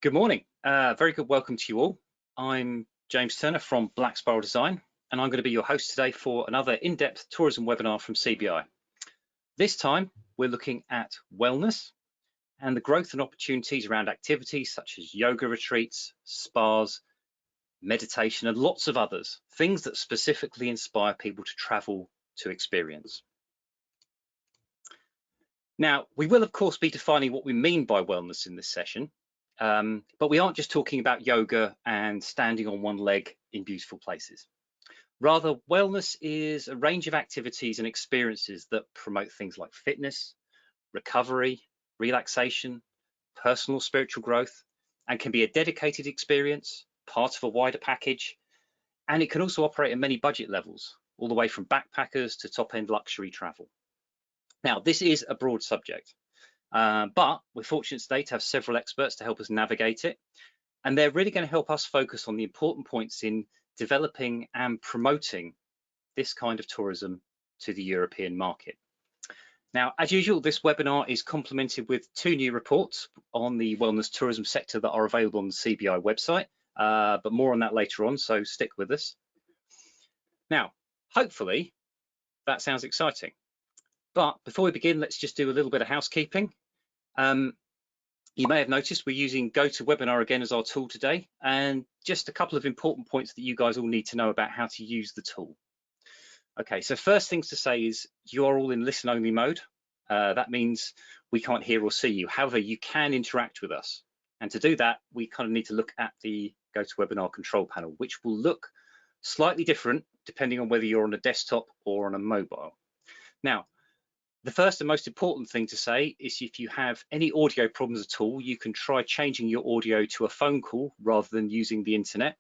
Good morning. Very good welcome to you all. I'm James Turner from Black Spiral Design, and I'm going to be your host today for another in-depth tourism webinar from CBI. This time, we're looking at wellness and the growth and opportunities around activities such as yoga retreats, spas, meditation, and lots of others, things that specifically inspire people to travel to experience. Now, we will, of course, be defining what we mean by wellness in this session. But we aren't just talking about yoga and standing on one leg in beautiful places. Rather, wellness is a range of activities and experiences that promote things like fitness, recovery, relaxation, personal spiritual growth, and can be a dedicated experience, part of a wider package, and it can also operate at many budget levels, all the way from backpackers to top-end luxury travel. Now, this is a broad subject. But we're fortunate today to have several experts to help us navigate it. And they're really going to help us focus on the important points in developing and promoting this kind of tourism to the European market. Now, as usual, this webinar is complemented with two new reports on the wellness tourism sector that are available on the CBI website, but more on that later on, so stick with us. Now, hopefully that sounds exciting. But before we begin, let's just do a little bit of housekeeping. You may have noticed we're using GoToWebinar again as our tool today, and just a couple of important points that you guys all need to know about how to use the tool. Okay, so first things to say is you are all in listen-only mode. That means we can't hear or see you. However, you can interact with us. And to do that, we kind of need to look at the GoToWebinar control panel, which will look slightly different depending on whether you're on a desktop or on a mobile. Now, the first and most important thing to say is if you have any audio problems at all, you can try changing your audio to a phone call rather than using the internet.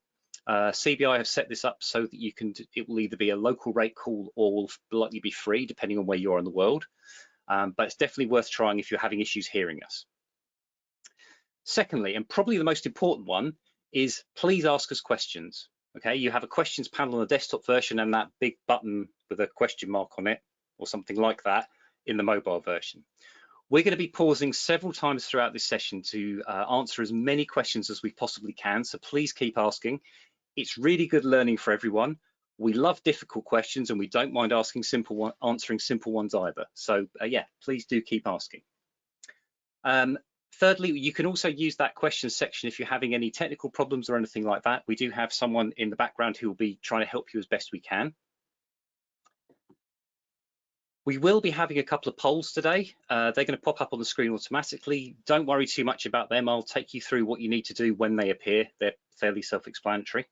CBI have set this up so that it will either be a local rate call or will likely be free depending on where you are in the world. But it's definitely worth trying if you're having issues hearing us. Secondly, and probably the most important one, is please ask us questions. Okay, you have a questions panel on the desktop version and that big button with a question mark on it or something like that in the mobile version. We're going to be pausing several times throughout this session to answer as many questions as we possibly can, so please keep asking. It's really good learning for everyone. We love difficult questions and we don't mind answering simple ones either. So yeah, please do keep asking. Thirdly, you can also use that question section if you're having any technical problems or anything like that. We do have someone in the background who will be trying to help you as best we can. We will be having a couple of polls today. They're going to pop up on the screen automatically. Don't worry too much about them. I'll take you through what you need to do when they appear. They're fairly self-explanatory.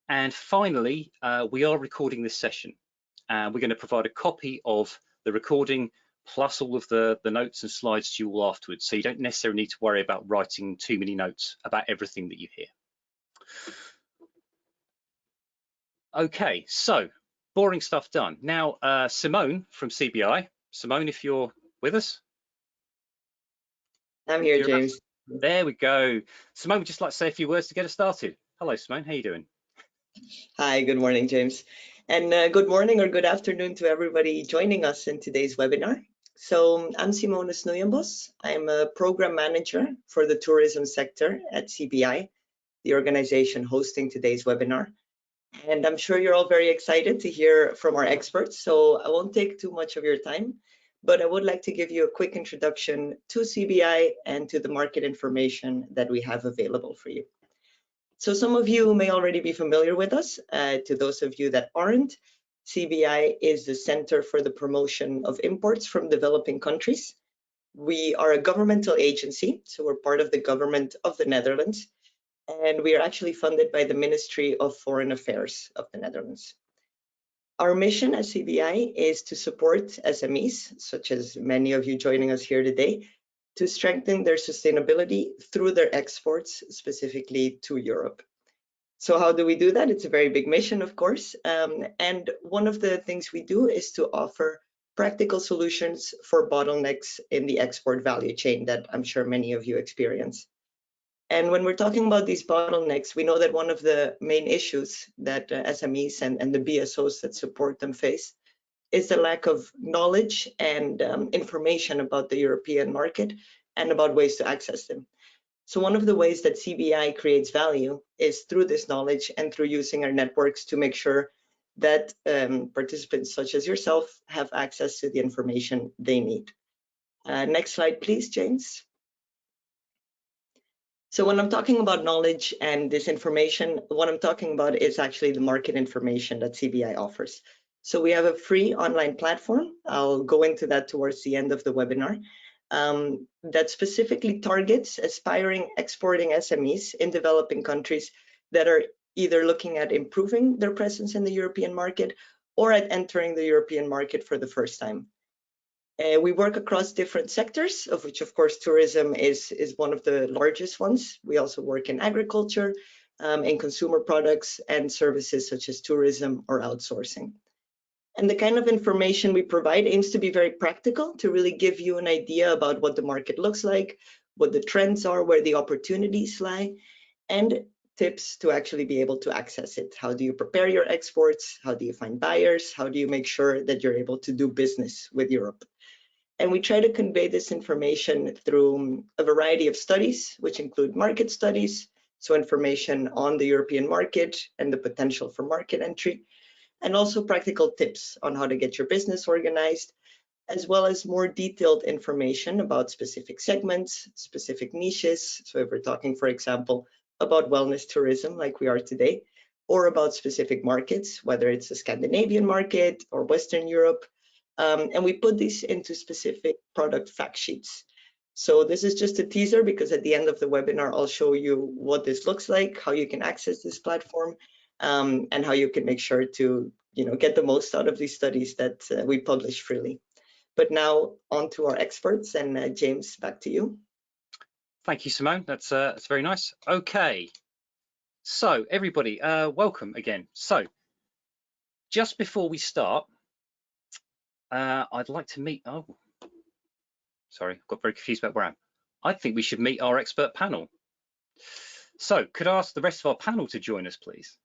And finally, we are recording this session. We're going to provide a copy of the recording plus all of the notes and slides to you all afterwards. So you don't necessarily need to worry about writing too many notes about everything that you hear. Okay, so boring stuff done. Now, Simone from CBI. Simone, if you're with us. I'm here, James. There we go. Simone would just like to say a few words to get us started. Hello, Simone. How are you doing? Hi, good morning, James. And good morning or good afternoon to everybody joining us in today's webinar. So I'm Simone Snoeienbos. I'm a program manager for the tourism sector at CBI, the organization hosting today's webinar. And I'm sure you're all very excited to hear from our experts, so I won't take too much of your time, but I would like to give you a quick introduction to CBI and to the market information that we have available for you. So some of you may already be familiar with us. To those of you that aren't, CBI is the Center for the Promotion of Imports from Developing Countries. We are a governmental agency, so we're part of the government of the Netherlands. And we are actually funded by the Ministry of Foreign Affairs of the Netherlands. Our mission at CBI is to support SMEs, such as many of you joining us here today, to strengthen their sustainability through their exports, specifically to Europe. So how do we do that? It's a very big mission, of course. And one of the things we do is to offer practical solutions for bottlenecks in the export value chain that I'm sure many of you experience. And when we're talking about these bottlenecks, we know that one of the main issues that SMEs and the BSOs that support them face is the lack of knowledge and information about the European market and about ways to access them. So one of the ways that CBI creates value is through this knowledge and through using our networks to make sure that participants such as yourself have access to the information they need. Next slide, please, James. So when I'm talking about knowledge and this information, what I'm talking about is actually the market information that CBI offers. So we have a free online platform. I'll go into that towards the end of the webinar. That specifically targets aspiring exporting SMEs in developing countries that are either looking at improving their presence in the European market or at entering the European market for the first time. We work across different sectors, of which, of course, tourism is one of the largest ones. We also work in agriculture, in consumer products and services such as tourism or outsourcing. And the kind of information we provide aims to be very practical, to really give you an idea about what the market looks like, what the trends are, where the opportunities lie, and tips to actually be able to access it. How do you prepare your exports? How do you find buyers? How do you make sure that you're able to do business with Europe? And we try to convey this information through a variety of studies, which include market studies, so information on the European market and the potential for market entry, and also practical tips on how to get your business organized, as well as more detailed information about specific segments, specific niches. So if we're talking, for example, about wellness tourism like we are today, or about specific markets, whether it's a Scandinavian market or Western Europe, and we put these into specific product fact sheets. So this is just a teaser, because at the end of the webinar, I'll show you what this looks like, how you can access this platform, and how you can make sure to get the most out of these studies that we publish freely. But now on to our experts, and James, back to you. Thank you, Simone. That's very nice. Okay, so everybody, welcome again. So just before we start, I'd like to meet, oh, sorry, I got very confused about where I am. I think we should meet our expert panel. So could I ask the rest of our panel to join us, please?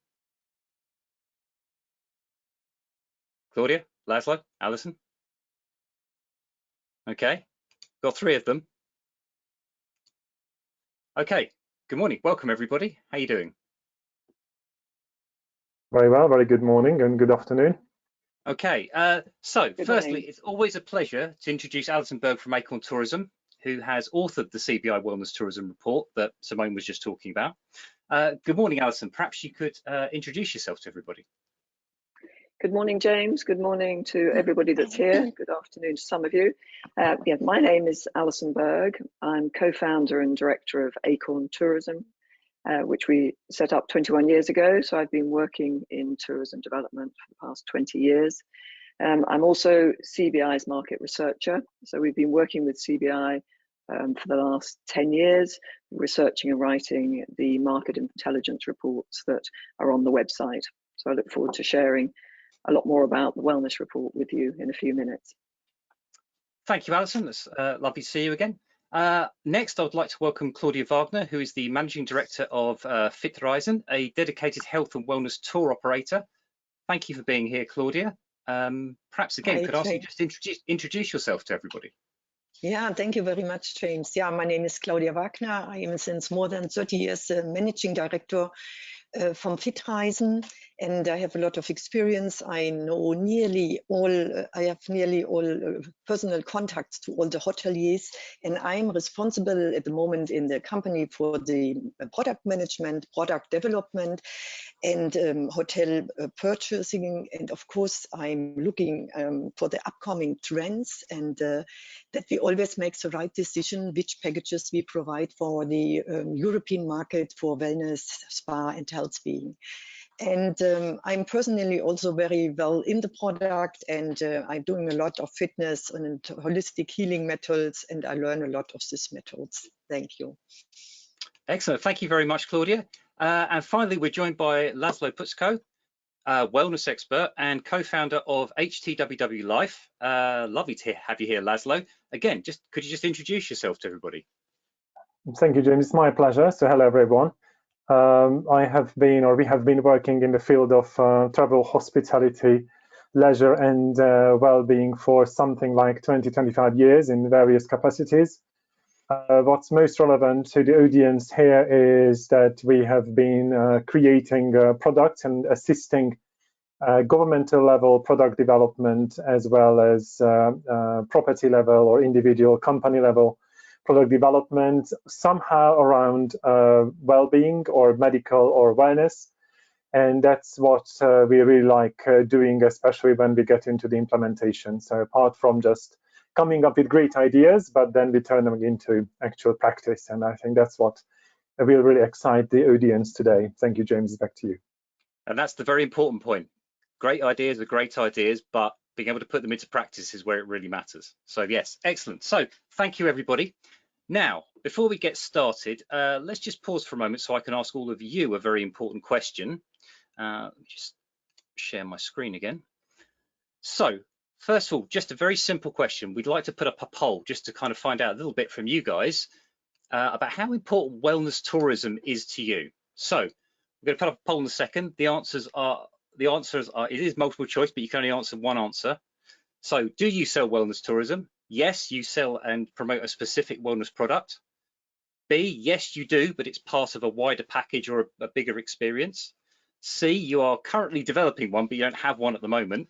Claudia, László, Alison. Okay, got three of them. Okay, good morning. Welcome, everybody. How are you doing? Very well, very good morning and good afternoon. Okay, so firstly, it's always a pleasure to introduce Alison Burgh from Acorn Tourism, who has authored the CBI Wellness Tourism Report that Simone was just talking about. Good morning, Alison. Perhaps you could introduce yourself to everybody. Good morning, James. Good morning to everybody that's here. Good afternoon to some of you. Yeah, my name is Alison Burgh. I'm co-founder and director of Acorn Tourism, which we set up 21 years ago. So I've been working in tourism development for the past 20 years. I'm also CBI's market researcher. So we've been working with CBI for the last 10 years, researching and writing the market intelligence reports that are on the website. So I look forward to sharing a lot more about the wellness report with you in a few minutes. Thank you, Alison. It's lovely to see you again. Next, I would like to welcome Claudia Wagner, who is the Managing Director of FIT Reisen, a dedicated health and wellness tour operator. Thank you for being here, Claudia. Perhaps again, could I ask you just introduce yourself to everybody? Yeah, thank you very much, James. Yeah, my name is Claudia Wagner. I am since more than 30 years Managing Director from FIT Reisen, and I have a lot of experience. I know nearly all, I have nearly all personal contacts to all the hoteliers, and I'm responsible at the moment in the company for the product management, product development, and hotel purchasing. And of course, I'm looking for the upcoming trends, and that we always make the right decision which packages we provide for the European market for wellness, spa, and health being. And I'm personally also very well in the product, and I'm doing a lot of fitness and holistic healing methods, and I learn a lot of these methods. Thank you. Excellent. Thank you very much, Claudia. And finally, we're joined by László Puczko, wellness expert and co-founder of HTWWLife. Lovely to have you here, László. Again, could you just introduce yourself to everybody? Thank you, James. It's my pleasure. So hello, everyone. We have been working in the field of travel, hospitality, leisure, and well-being for something like 20-25 years in various capacities. What's most relevant to the audience here is that we have been creating products and assisting governmental level product development, as well as property level or individual company level product development, somehow around well-being or medical or wellness. And that's what we really like doing, especially when we get into the implementation. So apart from just coming up with great ideas, but then we turn them into actual practice. And I think that's what will really excite the audience today. Thank you, James. Back to you. And that's the very important point. Great ideas are great ideas, but being able to put them into practice is where it really matters. So yes, excellent. So thank you, everybody. Now, before we get started, let's just pause for a moment so I can ask all of you a very important question. Let me just share my screen again. So first of all, just a very simple question. We'd like to put up a poll just to kind of find out a little bit from you guys about how important wellness tourism is to you. So we're going to put up a poll in a second. The answers are, it is multiple choice, but you can only answer one answer. So do you sell wellness tourism? Yes, you sell and promote a specific wellness product. B, yes, you do, but it's part of a wider package or a bigger experience. C, you are currently developing one, but you don't have one at the moment.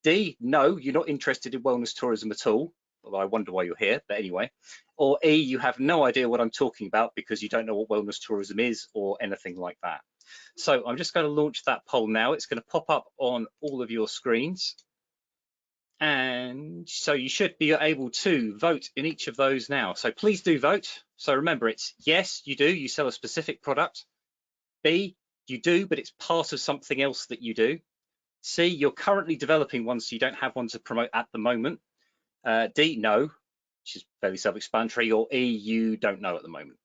D, no, you're not interested in wellness tourism at all, although I wonder why you're here, but anyway. Or E, you have no idea what I'm talking about because you don't know what wellness tourism is or anything like that. So I'm just going to launch that poll now. It's going to pop up on all of your screens. And so you should be able to vote in each of those now. So please do vote. So remember, it's yes, you do, you sell a specific product. B, you do, but it's part of something else that you do. C, you're currently developing one, so you don't have one to promote at the moment. D, no, which is fairly self-explanatory. Or E, you don't know at the moment.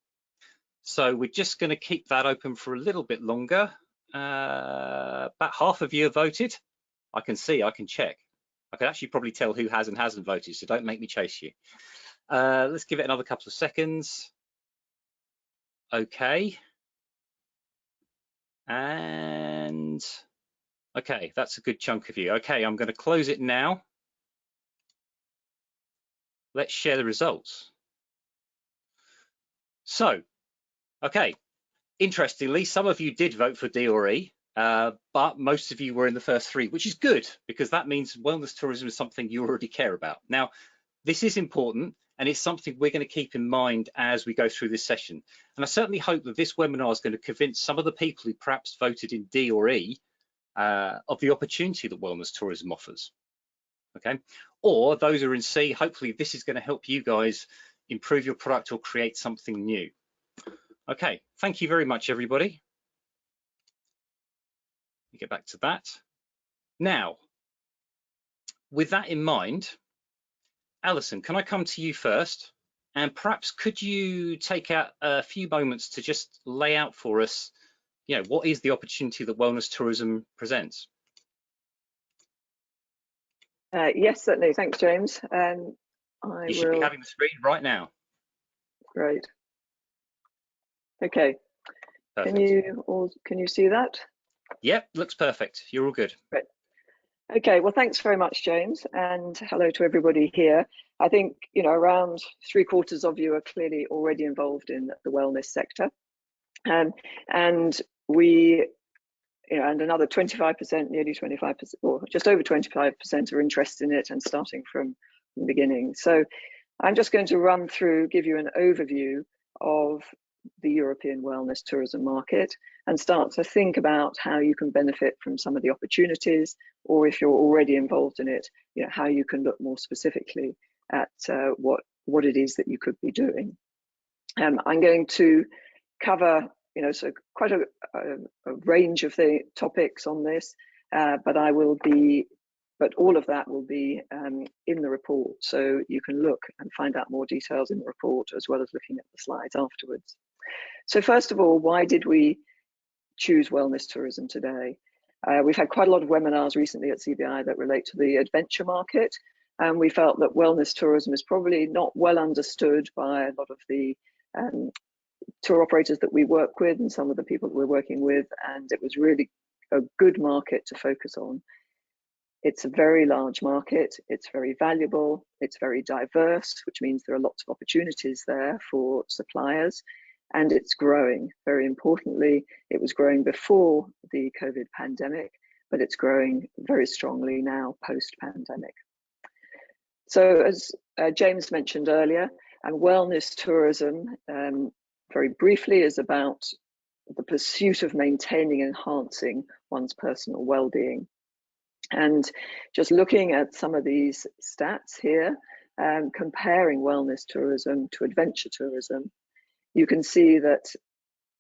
So we're just going to keep that open for a little bit longer. About half of you have voted. I can see, I can check. I can actually probably tell who has and hasn't voted, so don't make me chase you. Let's give it another couple of seconds. Okay. And okay, that's a good chunk of you. Okay, I'm going to close it now. Let's share the results. So, okay, interestingly, some of you did vote for D or E, but most of you were in the first three, which is good because that means wellness tourism is something you already care about. Now, this is important and it's something we're going to keep in mind as we go through this session. And I certainly hope that this webinar is going to convince some of the people who perhaps voted in D or E of the opportunity that wellness tourism offers. Okay, or those who are in C, hopefully this is going to help you guys improve your product or create something new. Okay, thank you very much, everybody. Let me get back to that. Now, with that in mind, Alison, can I come to you first? And perhaps could you take out a few moments to just lay out for us, you know, what is the opportunity that wellness tourism presents? Yes, certainly. Thanks, James. You should be having the screen right now. Great. Okay. Perfect. Can you see that? Yep, looks perfect. You're all good. Great. Okay, well, thanks very much, James, and hello to everybody here. I think, you know, around 3/4 of you are clearly already involved in the wellness sector. And we, you know, and another 25%, nearly 25%, or just over 25% are interested in it and starting from the beginning. So I'm just going to run through, give you an overview of the European wellness tourism market and start to think about how you can benefit from some of the opportunities, or if you're already involved in it, you know, how you can look more specifically at what it is that you could be doing. I'm going to cover, you know, so quite a range of the topics on this, but all of that will be in the report, so you can look and find out more details in the report as well as looking at the slides afterwards. So first of all, why did we choose wellness tourism today? We've had quite a lot of webinars recently at CBI that relate to the adventure market, and we felt that wellness tourism is probably not well understood by a lot of the tour operators that we work with and some of the people that we're working with, and it was really a good market to focus on. It's a very large market, it's very valuable, it's very diverse, which means there are lots of opportunities there for suppliers, and it's growing. Very importantly, it was growing before the COVID pandemic, but it's growing very strongly now post-pandemic. So as James mentioned earlier, and wellness tourism, very briefly, is about the pursuit of maintaining and enhancing one's personal well-being. And just looking at some of these stats here, comparing wellness tourism to adventure tourism, you can see that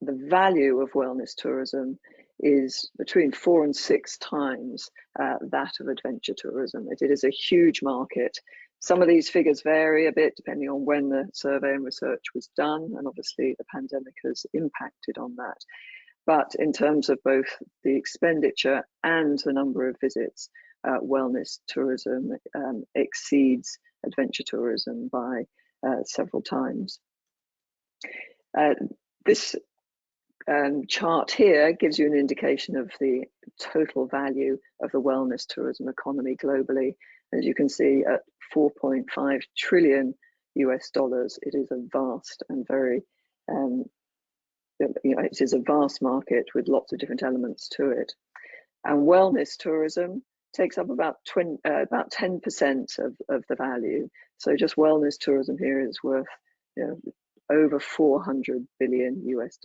the value of wellness tourism is between 4 and 6 times that of adventure tourism. It is a huge market. Some of these figures vary a bit depending on when the survey and research was done, and obviously the pandemic has impacted on that. But in terms of both the expenditure and the number of visits, wellness tourism exceeds adventure tourism by several times. This chart here gives you an indication of the total value of the wellness tourism economy globally. As you can see, at $4.5 trillion US, it is a vast and very it is a vast market with lots of different elements to it. And wellness tourism takes up about 10% of the value. So just wellness tourism here is worth over $400 billion US.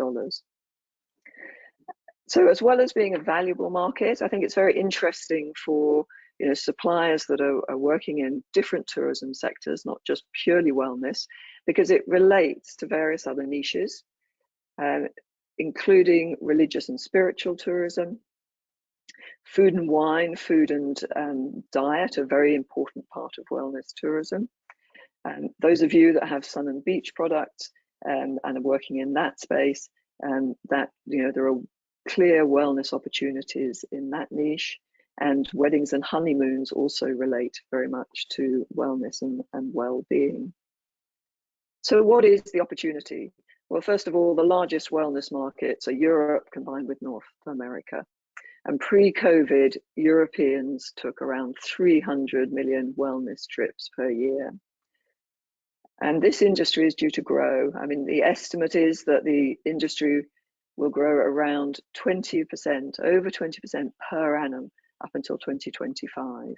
So as well as being a valuable market, I think it's very interesting for suppliers that are working in different tourism sectors, not just purely wellness, because it relates to various other niches, including religious and spiritual tourism, food and wine, food and diet, a very important part of wellness tourism. Those of you that have sun and beach products and are working in that space, that there are clear wellness opportunities in that niche. And weddings and honeymoons also relate very much to wellness and well-being. So what is the opportunity? Well, first of all, the largest wellness markets are Europe combined with North America. And pre-COVID, Europeans took around 300 million wellness trips per year. And this industry is due to grow. I mean, the estimate is that the industry will grow around 20%, over 20% per annum up until 2025.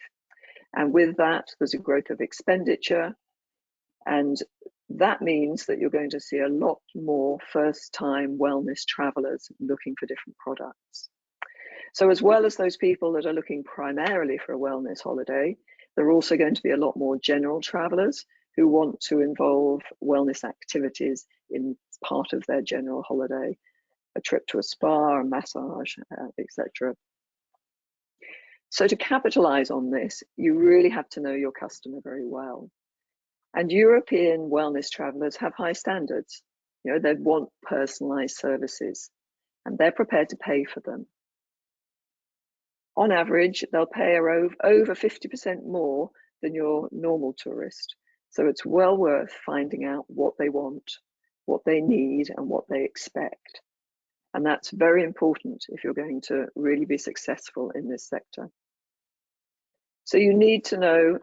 And with that, there's a growth of expenditure. And that means that you're going to see a lot more first-time wellness travelers looking for different products. So as well as those people that are looking primarily for a wellness holiday, there are also going to be a lot more general travelers who want to involve wellness activities in part of their general holiday, a trip to a spa, a massage, etc. So to capitalize on this, you really have to know your customer very well. And European wellness travelers have high standards. They want personalized services and they're prepared to pay for them. On average, they'll pay over 50% more than your normal tourist. So it's well worth finding out what they want, what they need, and what they expect. And that's very important if you're going to really be successful in this sector. So you need to know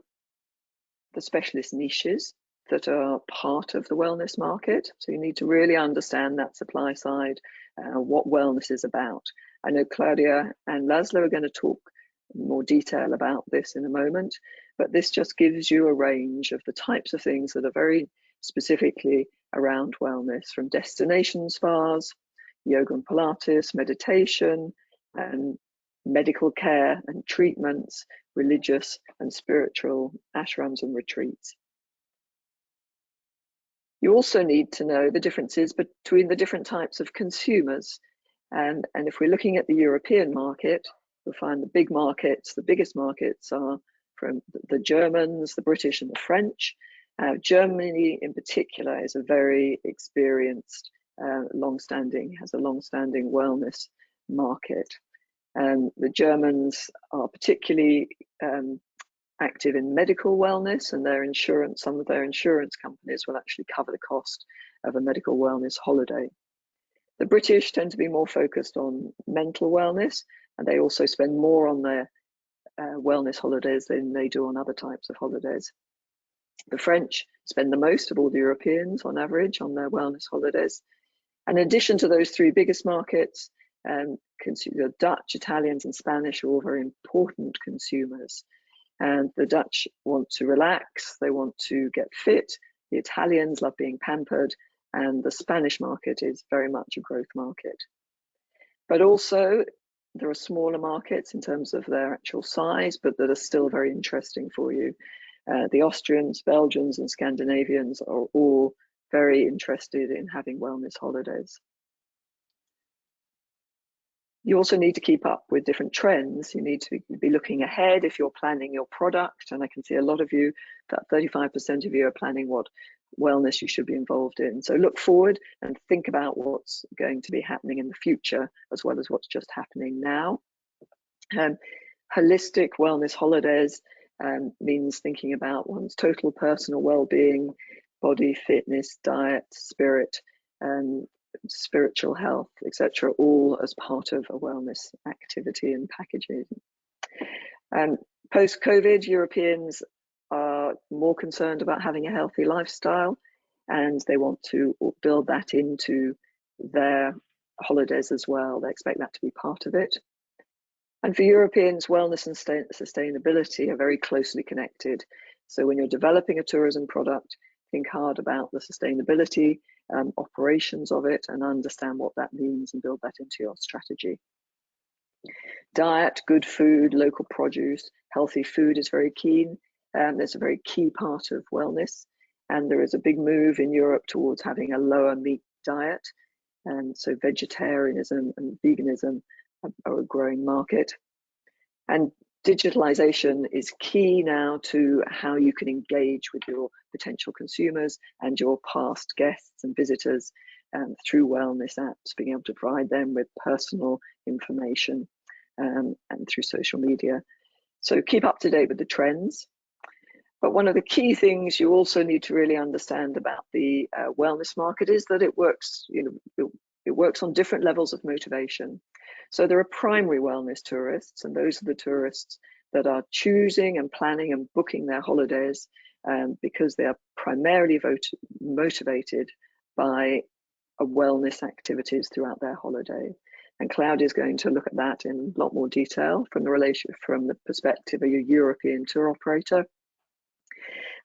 the specialist niches that are part of the wellness market. So you need to really understand that supply side, what wellness is about. I know Claudia and László are going to talk in more detail about this in a moment, but this just gives you a range of the types of things that are very specifically around wellness, from destination spas, yoga and Pilates, meditation, and medical care and treatments, religious and spiritual ashrams and retreats. You also need to know the differences between the different types of consumers. And if we're looking at the European market, we'll find the big markets, the biggest markets are from the Germans, the British and the French. Germany in particular is a very experienced, has a long-standing wellness market. The Germans are particularly active in medical wellness, and some of their insurance companies will actually cover the cost of a medical wellness holiday. The British tend to be more focused on mental wellness, and they also spend more on their wellness holidays than they do on other types of holidays. The French spend the most of all the Europeans on average on their wellness holidays. And in addition to those three biggest markets, the Dutch, Italians and Spanish are all very important consumers. And the Dutch want to relax, they want to get fit, the Italians love being pampered, and the Spanish market is very much a growth market. But also there are smaller markets in terms of their actual size, but that are still very interesting for you. The Austrians, Belgians and Scandinavians are all very interested in having wellness holidays. You also need to keep up with different trends. You need to be looking ahead if you're planning your product, and I can see a lot of you, about 35% of you are planning what wellness you should be involved in. So look forward and think about what's going to be happening in the future as well as what's just happening now. Holistic wellness holidays means thinking about one's total personal well-being, body, fitness, diet, spirit, spiritual health, etc., all as part of a wellness activity and packaging. Post-COVID, Europeans are more concerned about having a healthy lifestyle, and they want to build that into their holidays as well. They expect that to be part of it. And for Europeans, wellness and sustainability are very closely connected. So when you're developing a tourism product, think hard about the sustainability operations of it and understand what that means and build that into your strategy. Diet, good food, local produce, healthy food is very keen. It's a very key part of wellness, and there is a big move in Europe towards having a lower meat diet, and so vegetarianism and veganism are a growing market. And digitalization is key now to how you can engage with your potential consumers and your past guests and visitors through wellness apps, being able to provide them with personal information and through social media. So keep up to date with the trends. But one of the key things you also need to really understand about the wellness market is that it works, it works on different levels of motivation. So there are primary wellness tourists, and those are the tourists that are choosing and planning and booking their holidays because they are primarily motivated by wellness activities throughout their holiday. And Claudia is going to look at that in a lot more detail from the perspective of a European tour operator.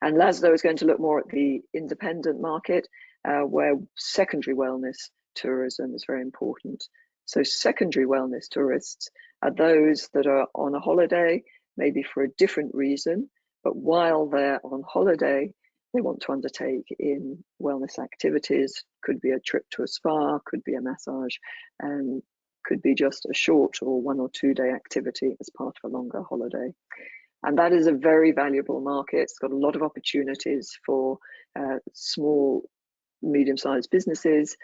And László is going to look more at the independent market, where secondary wellness tourism is very important. So secondary wellness tourists are those that are on a holiday, maybe for a different reason, but while they're on holiday, they want to undertake in wellness activities. Could be a trip to a spa, could be a massage, and could be just a short or 1 or 2 day activity as part of a longer holiday. And that is a very valuable market. It's got a lot of opportunities for small, medium-sized businesses,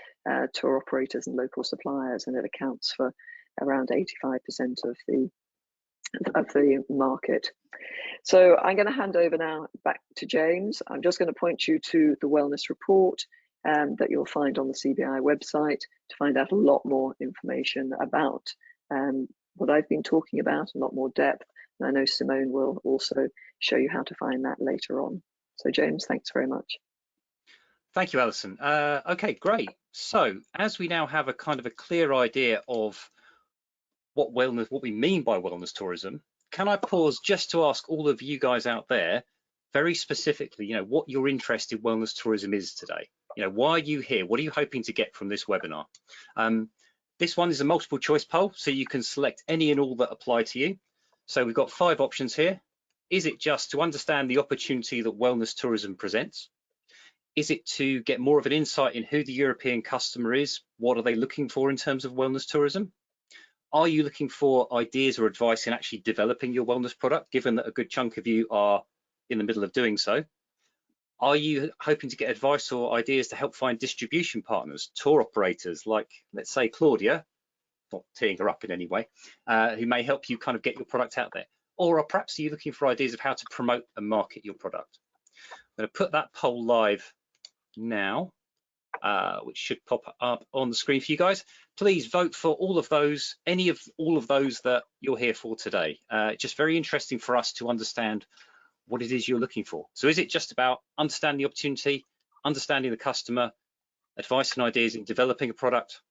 tour operators and local suppliers, and it accounts for around 85% of the market. So I'm going to hand over now back to James. I'm just going to point you to the wellness report that you'll find on the CBI website to find out a lot more information about what I've been talking about, a lot more depth. And I know Simone will also show you how to find that later on. So James, thanks very much. Thank you, Alison. Okay, great. So as we now have a kind of a clear idea of what we mean by wellness tourism, can I pause just to ask all of you guys out there very specifically, what your interest in wellness tourism is today? Why are you here? What are you hoping to get from this webinar? This one is a multiple choice poll, so you can select any and all that apply to you. So we've got 5 options here. Is it just to understand the opportunity that wellness tourism presents? Is it to get more of an insight in who the European customer is? What are they looking for in terms of wellness tourism? Are you looking for ideas or advice in actually developing your wellness product, given that a good chunk of you are in the middle of doing so? Are you hoping to get advice or ideas to help find distribution partners, tour operators like, let's say, Claudia, not teeing her up in any way, who may help you kind of get your product out there? Or perhaps are you looking for ideas of how to promote and market your product? I'm going to put that poll live now. which should pop up on the screen for you guys. Please vote for all of those, all of those that you're here for today. Just very interesting for us to understand what it is you're looking for. So is it just about understanding the opportunity, understanding the customer, advice and ideas in developing a product,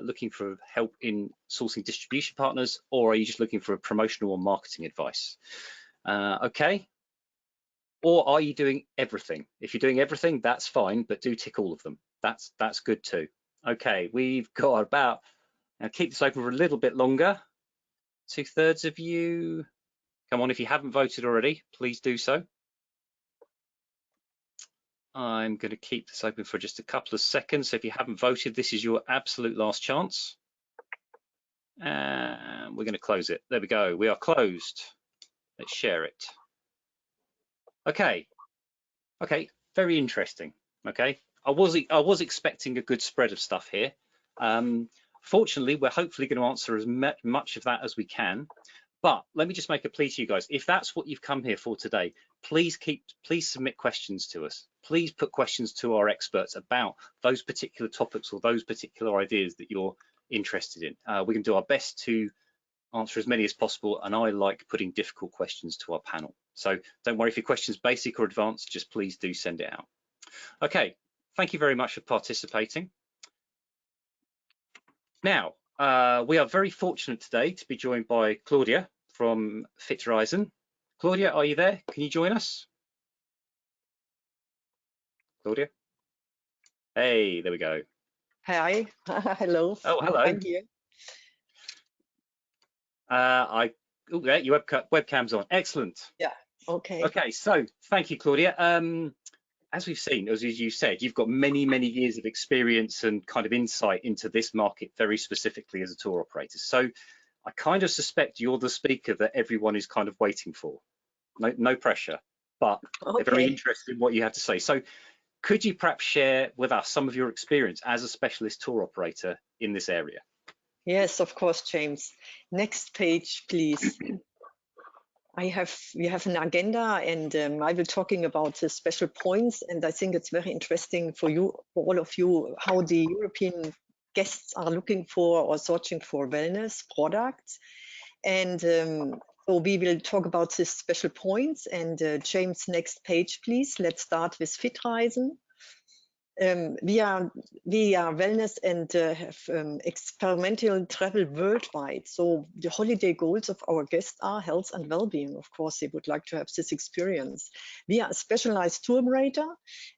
looking for help in sourcing distribution partners, or are you just looking for a promotional or marketing advice? Okay. Or are you doing everything? If you're doing everything, that's fine, but do tick all of them. That's good too. Okay, we've got about, now keep this open for a little bit longer. 2/3 of you. Come on, if you haven't voted already, please do so. I'm going to keep this open for just a couple of seconds. So if you haven't voted, this is your absolute last chance. And we're going to close it. There we go. We are closed. Let's share it. Okay. Okay. Very interesting. Okay. I was expecting a good spread of stuff here. Fortunately, we're hopefully going to answer as much of that as we can. But let me just make a plea to you guys. If that's what you've come here for today, please submit questions to us. Please put questions to our experts about those particular topics or those particular ideas that you're interested in. We can do our best to answer as many as possible, and I like putting difficult questions to our panel. So don't worry if your question's basic or advanced, just please do send it out. Okay, thank you very much for participating. Now, we are very fortunate today to be joined by Claudia from FIT Reisen. Claudia, are you there? Can you join us? Claudia? Hey, there we go. Hi, hello. Oh, hello. I'm here. Yeah, your webcam's on. Excellent. Yeah, okay. Okay, so thank you, Claudia. As we've seen, as you said, you've got many, many years of experience and kind of insight into this market very specifically as a tour operator. So I kind of suspect you're the speaker that everyone is kind of waiting for. No pressure, but Okay. they're very interested in what you have to say. So could you perhaps share with us some of your experience as a specialist tour operator in this area? Yes, of course, James. Next page, please. We have an agenda, and I will talking about the special points, and I think it's very interesting for you, for all of you, how the European guests are looking for or searching for wellness products. And so we will talk about these special points. And James, next page, please. Let's start with FIT Reisen. We are wellness and have experimental travel worldwide. So the holiday goals of our guests are health and well-being. Of course, they would like to have this experience. We are a specialized tour operator,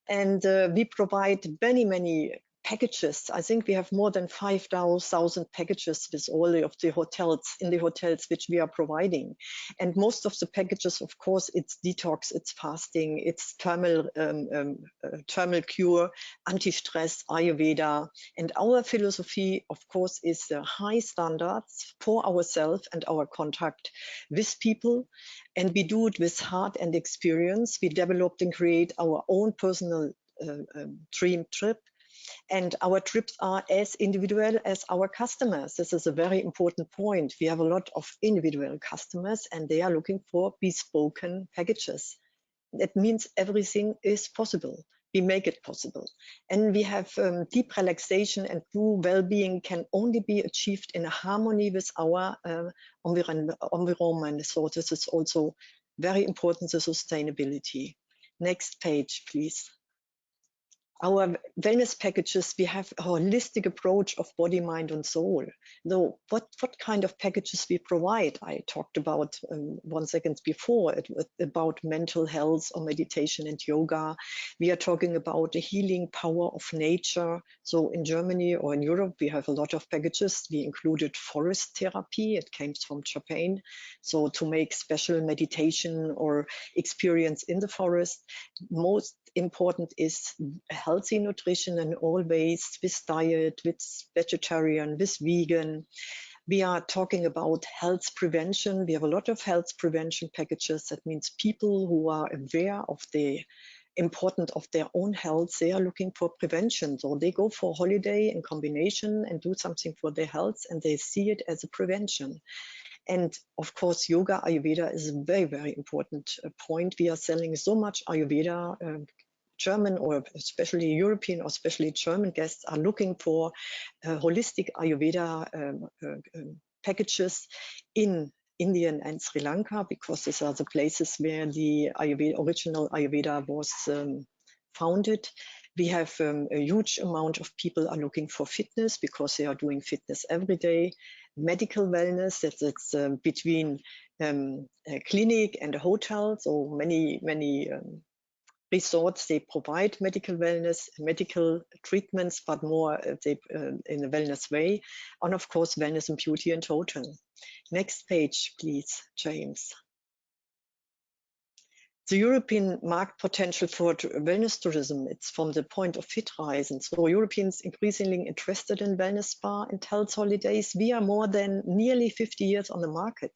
and we provide many packages. I think we have more than 5,000 packages with all of the hotels, in the hotels which we are providing. And most of the packages, of course, it's detox, it's fasting, it's thermal cure, anti-stress, Ayurveda. And our philosophy, of course, is high standards for ourselves and our contact with people. And we do it with heart and experience. We developed and create our own personal dream trip. And our trips are as individual as our customers. This is a very important point. We have a lot of individual customers, and they are looking for bespoke packages. That means everything is possible. We make it possible. And we have deep relaxation and true well-being can only be achieved in harmony with our environment. So this is also very important, the sustainability. Next page, please. Our wellness packages, we have a holistic approach of body, mind, and soul. Now, what kind of packages we provide? I talked about 1 second before, about mental health or meditation and yoga. We are talking about the healing power of nature. So in Germany or in Europe, we have a lot of packages. We included forest therapy. It came from Japan. So to make special meditation or experience in the forest. Most important is healthy nutrition and always with diet, with vegetarian, with vegan. We are talking about health prevention. We have a lot of health prevention packages. That means people who are aware of the importance of their own health, they are looking for prevention. So they go for holiday in combination and do something for their health, and they see it as a prevention. And of course, yoga, Ayurveda is a very important point. We are selling so much Ayurveda German or especially European or especially German guests are looking for holistic Ayurveda packages in India and Sri Lanka, because these are the places where the original Ayurveda was founded. We have a huge amount of people are looking for fitness because they are doing fitness every day. Medical wellness, that's between a clinic and a hotel. So many resorts, they provide medical wellness, medical treatments, but more in a wellness way. And of course, wellness and beauty in total. Next page, please, James. The European market potential for wellness tourism, it's from the point of FIT Reisen. So Europeans increasingly interested in wellness spa and health holidays. We are more than nearly 50 years on the market.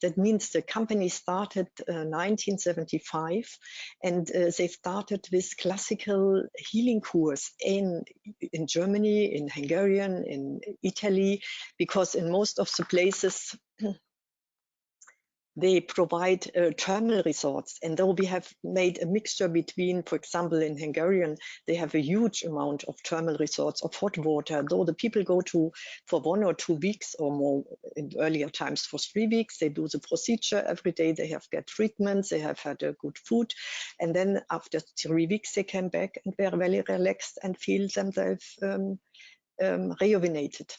That means the company started 1975, and they started with classical healing course in Germany, in Hungarian, in Italy, because in most of the places they provide thermal resorts. And though we have made a mixture between, for example, in Hungarian, they have a huge amount of thermal resorts of hot water. Though the people go to for 1 or 2 weeks or more, in earlier times for 3 weeks, they do the procedure every day. They have get treatments, they have had a good food. And then after 3 weeks, they came back and were very relaxed and feel themselves rejuvenated.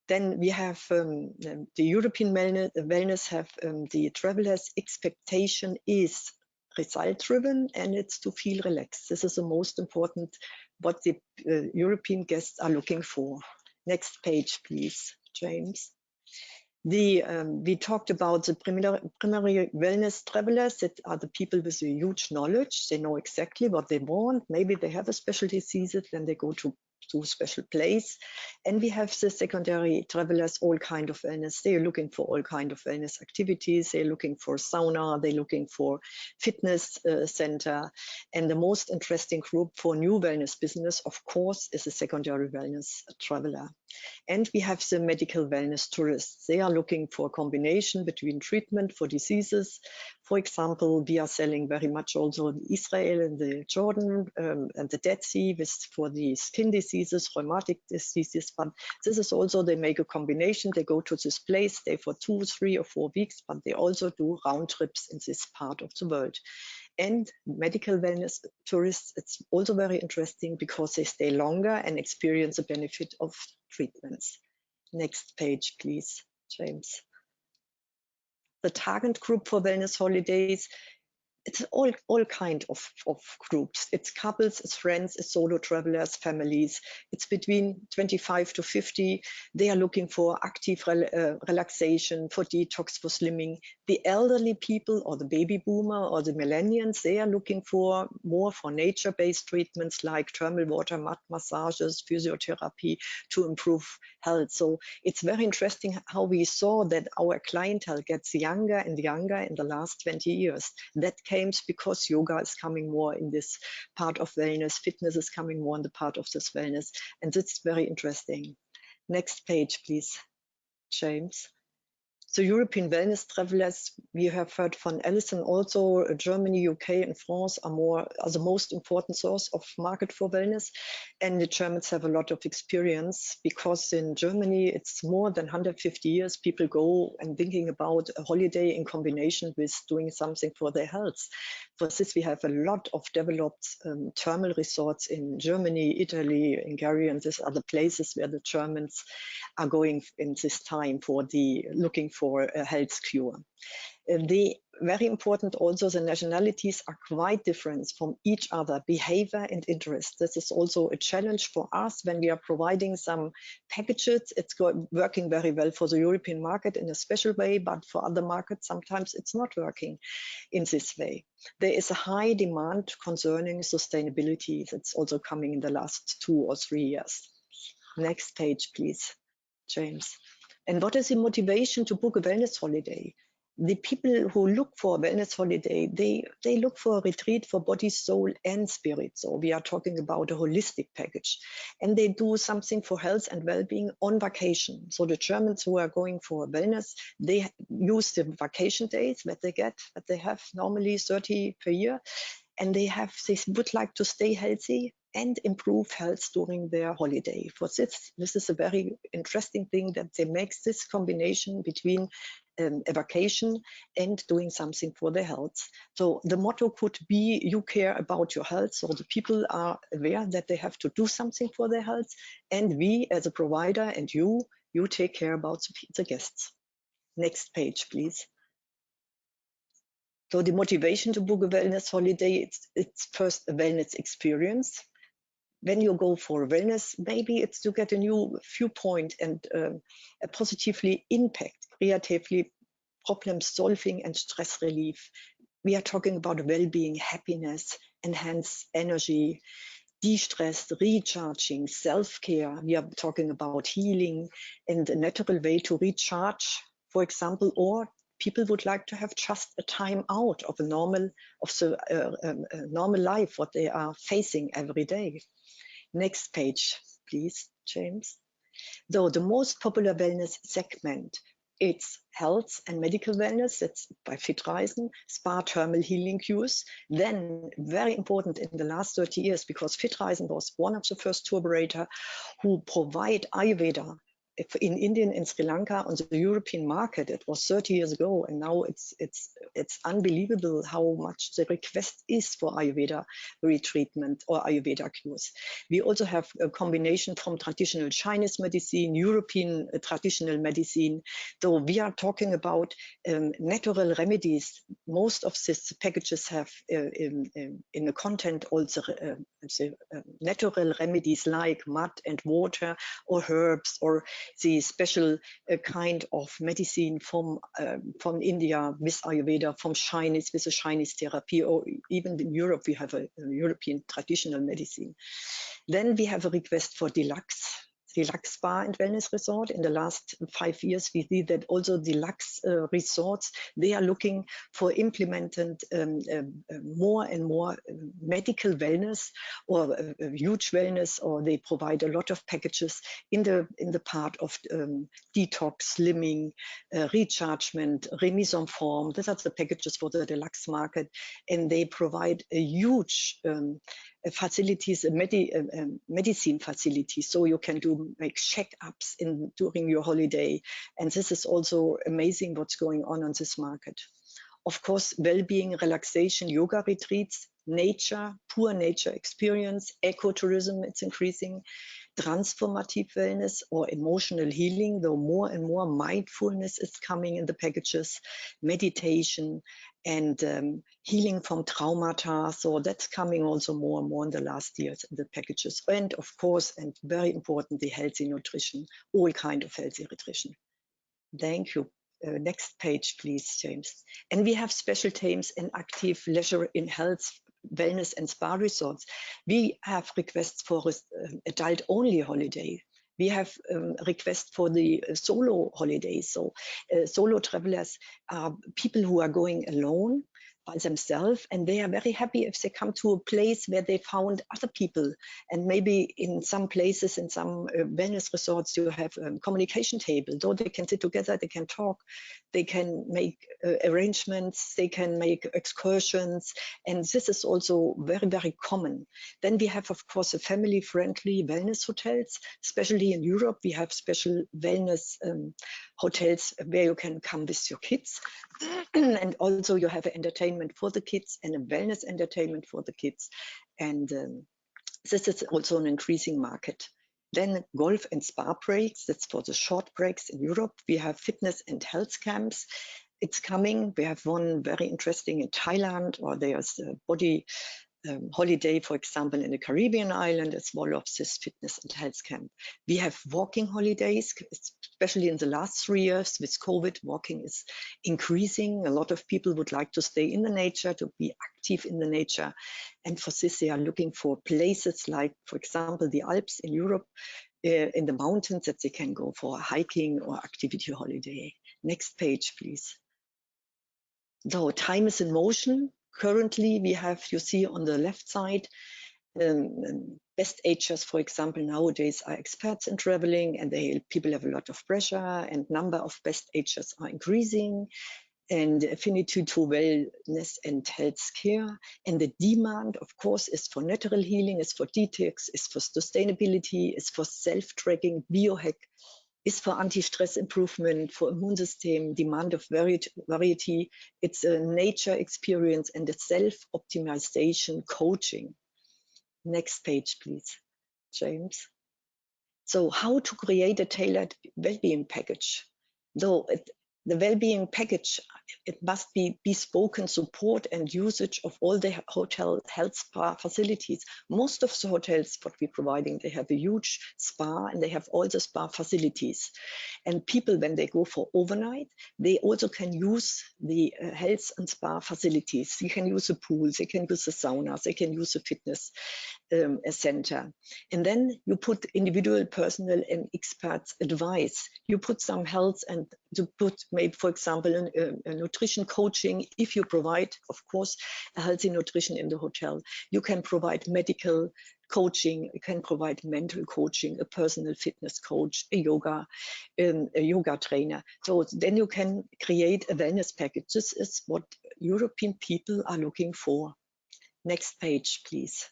Then we have the European wellness have the travelers' expectation is result driven, and it's to feel relaxed. This is the most important what the European guests are looking for. Next page, please, James. We talked about the primary wellness travelers, that are the people with a huge knowledge. They know exactly what they want. Maybe they have a special disease, then they go to a special place. And we have the secondary travelers, all kind of wellness. They are looking for all kind of wellness activities. They're looking for sauna, they're looking for fitness center. And the most interesting group for new wellness business, of course, is the secondary wellness traveler. And we have the medical wellness tourists. They are looking for a combination between treatment for diseases. For example, we are selling very much also in Israel and the Jordan and the Dead Sea for the skin diseases, rheumatic diseases. But this is also, they make a combination. They go to this place, stay for 2, 3, or 4 weeks, but they also do round trips in this part of the world. And medical wellness tourists, it's also very interesting because they stay longer and experience the benefit of treatments. Next page, please, James. The target group for wellness holidays, it's all kind of groups. It's couples, it's friends, it's solo travelers, families. It's between 25 to 50. They are looking for active relaxation, for detox, for slimming. The elderly people or the baby boomer or the millennials, they are looking for more for nature-based treatments like thermal water mat massages, physiotherapy to improve health. So it's very interesting how we saw that our clientele gets younger and younger in the last 20 years. That came because yoga is coming more in this part of wellness, fitness is coming more in the part of this wellness, and it's very interesting. Next page, please, James. So European wellness travelers, we have heard from Alison also, Germany, UK and France are the most important source of market for wellness. And the Germans have a lot of experience because in Germany, it's more than 150 years people go and thinking about a holiday in combination with doing something for their health. For this, we have a lot of developed thermal resorts in Germany, Italy, Hungary, and these are the places where the Germans are going in this time for looking for a health cure. Very important also, the nationalities are quite different from each other, behavior and interest. This is also a challenge for us when we are providing some packages. It's working very well for the European market in a special way, but for other markets, sometimes it's not working in this way. There is a high demand concerning sustainability. That's also coming in the last 2 or 3 years. Next page, please, James. And what is the motivation to book a wellness holiday? The people who look for a wellness holiday, they look for a retreat for body, soul, and spirit. So we are talking about a holistic package. And they do something for health and well-being on vacation. So the Germans who are going for wellness, they use the vacation days that they have normally 30 per year. and they would like to stay healthy and improve health during their holiday. For this is a very interesting thing, that they make this combination between a vacation and doing something for their health. So the motto could be, you care about your health, so the people are aware that they have to do something for their health, and we as a provider and you take care about the guests. Next page, please. So the motivation to book a wellness holiday, it's first a wellness experience. When you go for wellness, maybe it's to get a new viewpoint and a positively impact, creatively problem solving and stress relief. We are talking about well-being, happiness, enhanced energy, de-stress, recharging, self-care. We are talking about healing and a natural way to recharge, for example, or people would like to have just a time out of a normal life, what they are facing every day. Next page, please, James. So the most popular wellness segment, it's health and medical wellness, that's by FIT Reisen, spa, thermal healing cures. Then very important in the last 30 years, because FIT Reisen was one of the first tour operators who provide Ayurveda in India and Sri Lanka on the European market. It was 30 years ago, and now it's unbelievable how much the request is for Ayurveda retreatment or Ayurveda cures. We also have a combination from traditional Chinese medicine, European traditional medicine. So we are talking about natural remedies. Most of these packages have in the content also natural remedies like mud and water or herbs, or the special kind of medicine from India with Ayurveda, from Chinese with a Chinese therapy, or even in Europe we have a European traditional medicine. Then we have a request for deluxe spa and wellness resort. In the last 5 years, we see that also deluxe resorts, they are looking for implemented more and more medical wellness or huge wellness, or they provide a lot of packages in the part of detox, slimming, rechargement, remise en forme. These are the packages for the deluxe market, and they provide a huge facilities, medicine facilities, so you can make checkups during your holiday. And this is also amazing what's going on this market. Of course, well-being, relaxation, yoga retreats, nature, pure nature experience, ecotourism, it's increasing, transformative wellness or emotional healing, though more and more mindfulness is coming in the packages, meditation, and healing from traumata. So that's coming also more and more in the last years in the packages. And of course, and very importantly, healthy nutrition, all kind of healthy nutrition. Thank you. Next page, please, James. And we have special themes in active leisure in health, wellness and spa resorts. We have requests for adult-only holiday. We have requests for the solo holidays. So solo travelers are people who are going alone by themselves, and they are very happy if they come to a place where they found other people. And maybe in some places, in some wellness resorts, you have a communication table, so they can sit together, they can talk, they can make arrangements, they can make excursions, and this is also very, very common. Then we have, of course, a family-friendly wellness hotels, especially in Europe. We have special wellness hotels where you can come with your kids, and also you have an entertainment for the kids and a wellness entertainment for the kids. And this is also an increasing market. Then golf and spa breaks, that's for the short breaks in Europe. We have fitness and health camps. It's coming. We have one very interesting in Thailand, or there's a body holiday, for example, in the Caribbean island, as well as this fitness and health camp. We have walking holidays, especially in the last 3 years with COVID. Walking is increasing. A lot of people would like to stay in the nature, to be active in the nature. And for this, they are looking for places like, for example, the Alps in Europe, in the mountains, that they can go for a hiking or activity holiday. Next page, please. So time is in motion. Currently, we have, you see on the left side, best agers, for example, nowadays are experts in traveling, and people have a lot of pressure, and number of best agers are increasing. and affinity to wellness and healthcare. And the demand, of course, is for natural healing, is for detox, is for sustainability, is for self-tracking, biohack, is for anti-stress improvement, for immune system, demand of variety. It's a nature experience and a self-optimization coaching. Next page, please, James. So how to create a tailored well-being package? Though the well-being package, it must be bespoke support and usage of all the hotel health spa facilities. Most of the hotels what we're providing, they have a huge spa and they have all the spa facilities. And people, when they go for overnight, they also can use the health and spa facilities. They can use the pools, they can use the saunas, they can use the fitness center. And then you put individual, personal and experts advice. You put some health and to put maybe, for example, a nutrition coaching. If you provide, of course, a healthy nutrition in the hotel, you can provide medical coaching, you can provide mental coaching, a personal fitness coach, a yoga trainer. So then you can create a wellness package. This is what European people are looking for. Next page, please.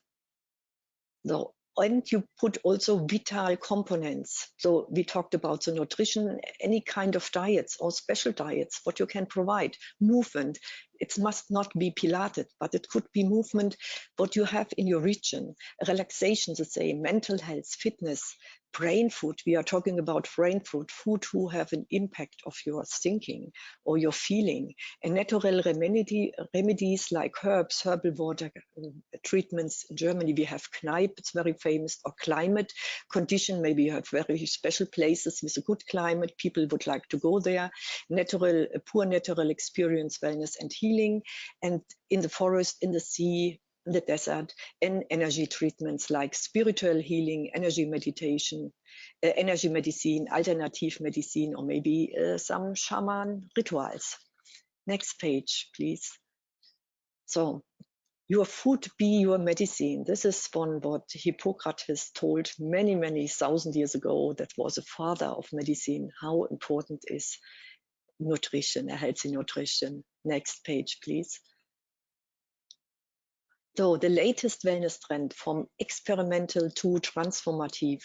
So, and you put also vital components. So we talked about the nutrition, any kind of diets or special diets, what you can provide, movement. It must not be Pilates, but it could be movement, what you have in your region, relaxation, the same, mental health, fitness, brain food. We are talking about brain food, food who have an impact of your thinking or your feeling, and natural remedies like herbs, herbal water treatments. In Germany, we have Kneipp, it's very famous, or climate condition. Maybe you have very special places with a good climate. People would like to go there. Natural, pure natural experience, wellness and healing. And in the forest, in the sea, in the desert, and energy treatments like spiritual healing, energy meditation, energy medicine, alternative medicine, or maybe some shaman rituals. Next page, please. So, your food be your medicine. This is one what Hippocrates told many, many thousand years ago. That was a father of medicine. How important is nutrition, a healthy nutrition? Next page, please. So the latest wellness trend, from experimental to transformative.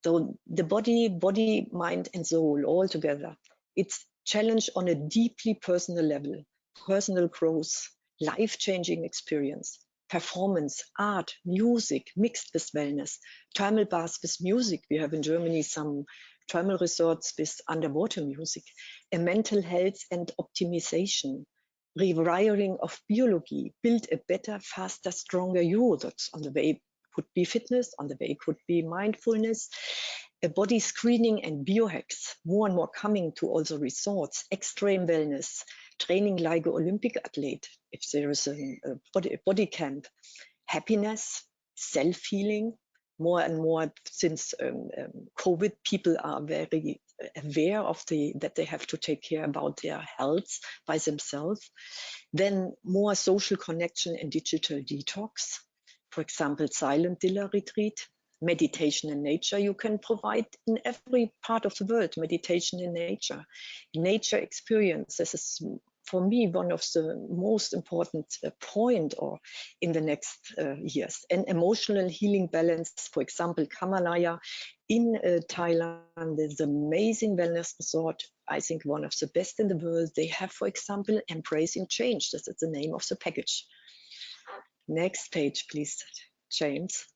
So the body, mind and soul all together. It's challenged on a deeply personal level, personal growth, life-changing experience, performance, art, music, mixed with wellness, thermal baths with music. We have in Germany some thermal resorts with underwater music, a mental health and optimization, rewiring of biology, build a better, faster, stronger you. That's on the way could be fitness, on the way could be mindfulness, a body screening and biohacks, more and more coming to also resorts, extreme wellness, training like an Olympic athlete, if there is a body camp, happiness, self-healing, more and more since COVID, people are very aware of that they have to take care about their health by themselves. Then more social connection and digital detox. For example, silent dinner retreat, meditation in nature. You can provide in every part of the world, meditation in nature. Nature experience, this is for me one of the most important point or in the next years. And emotional healing balance, for example, Kamalaya in Thailand, there's an amazing wellness resort, I think one of the best in the world. They have, for example, embracing change. This is the name of the package. Next page, please, James.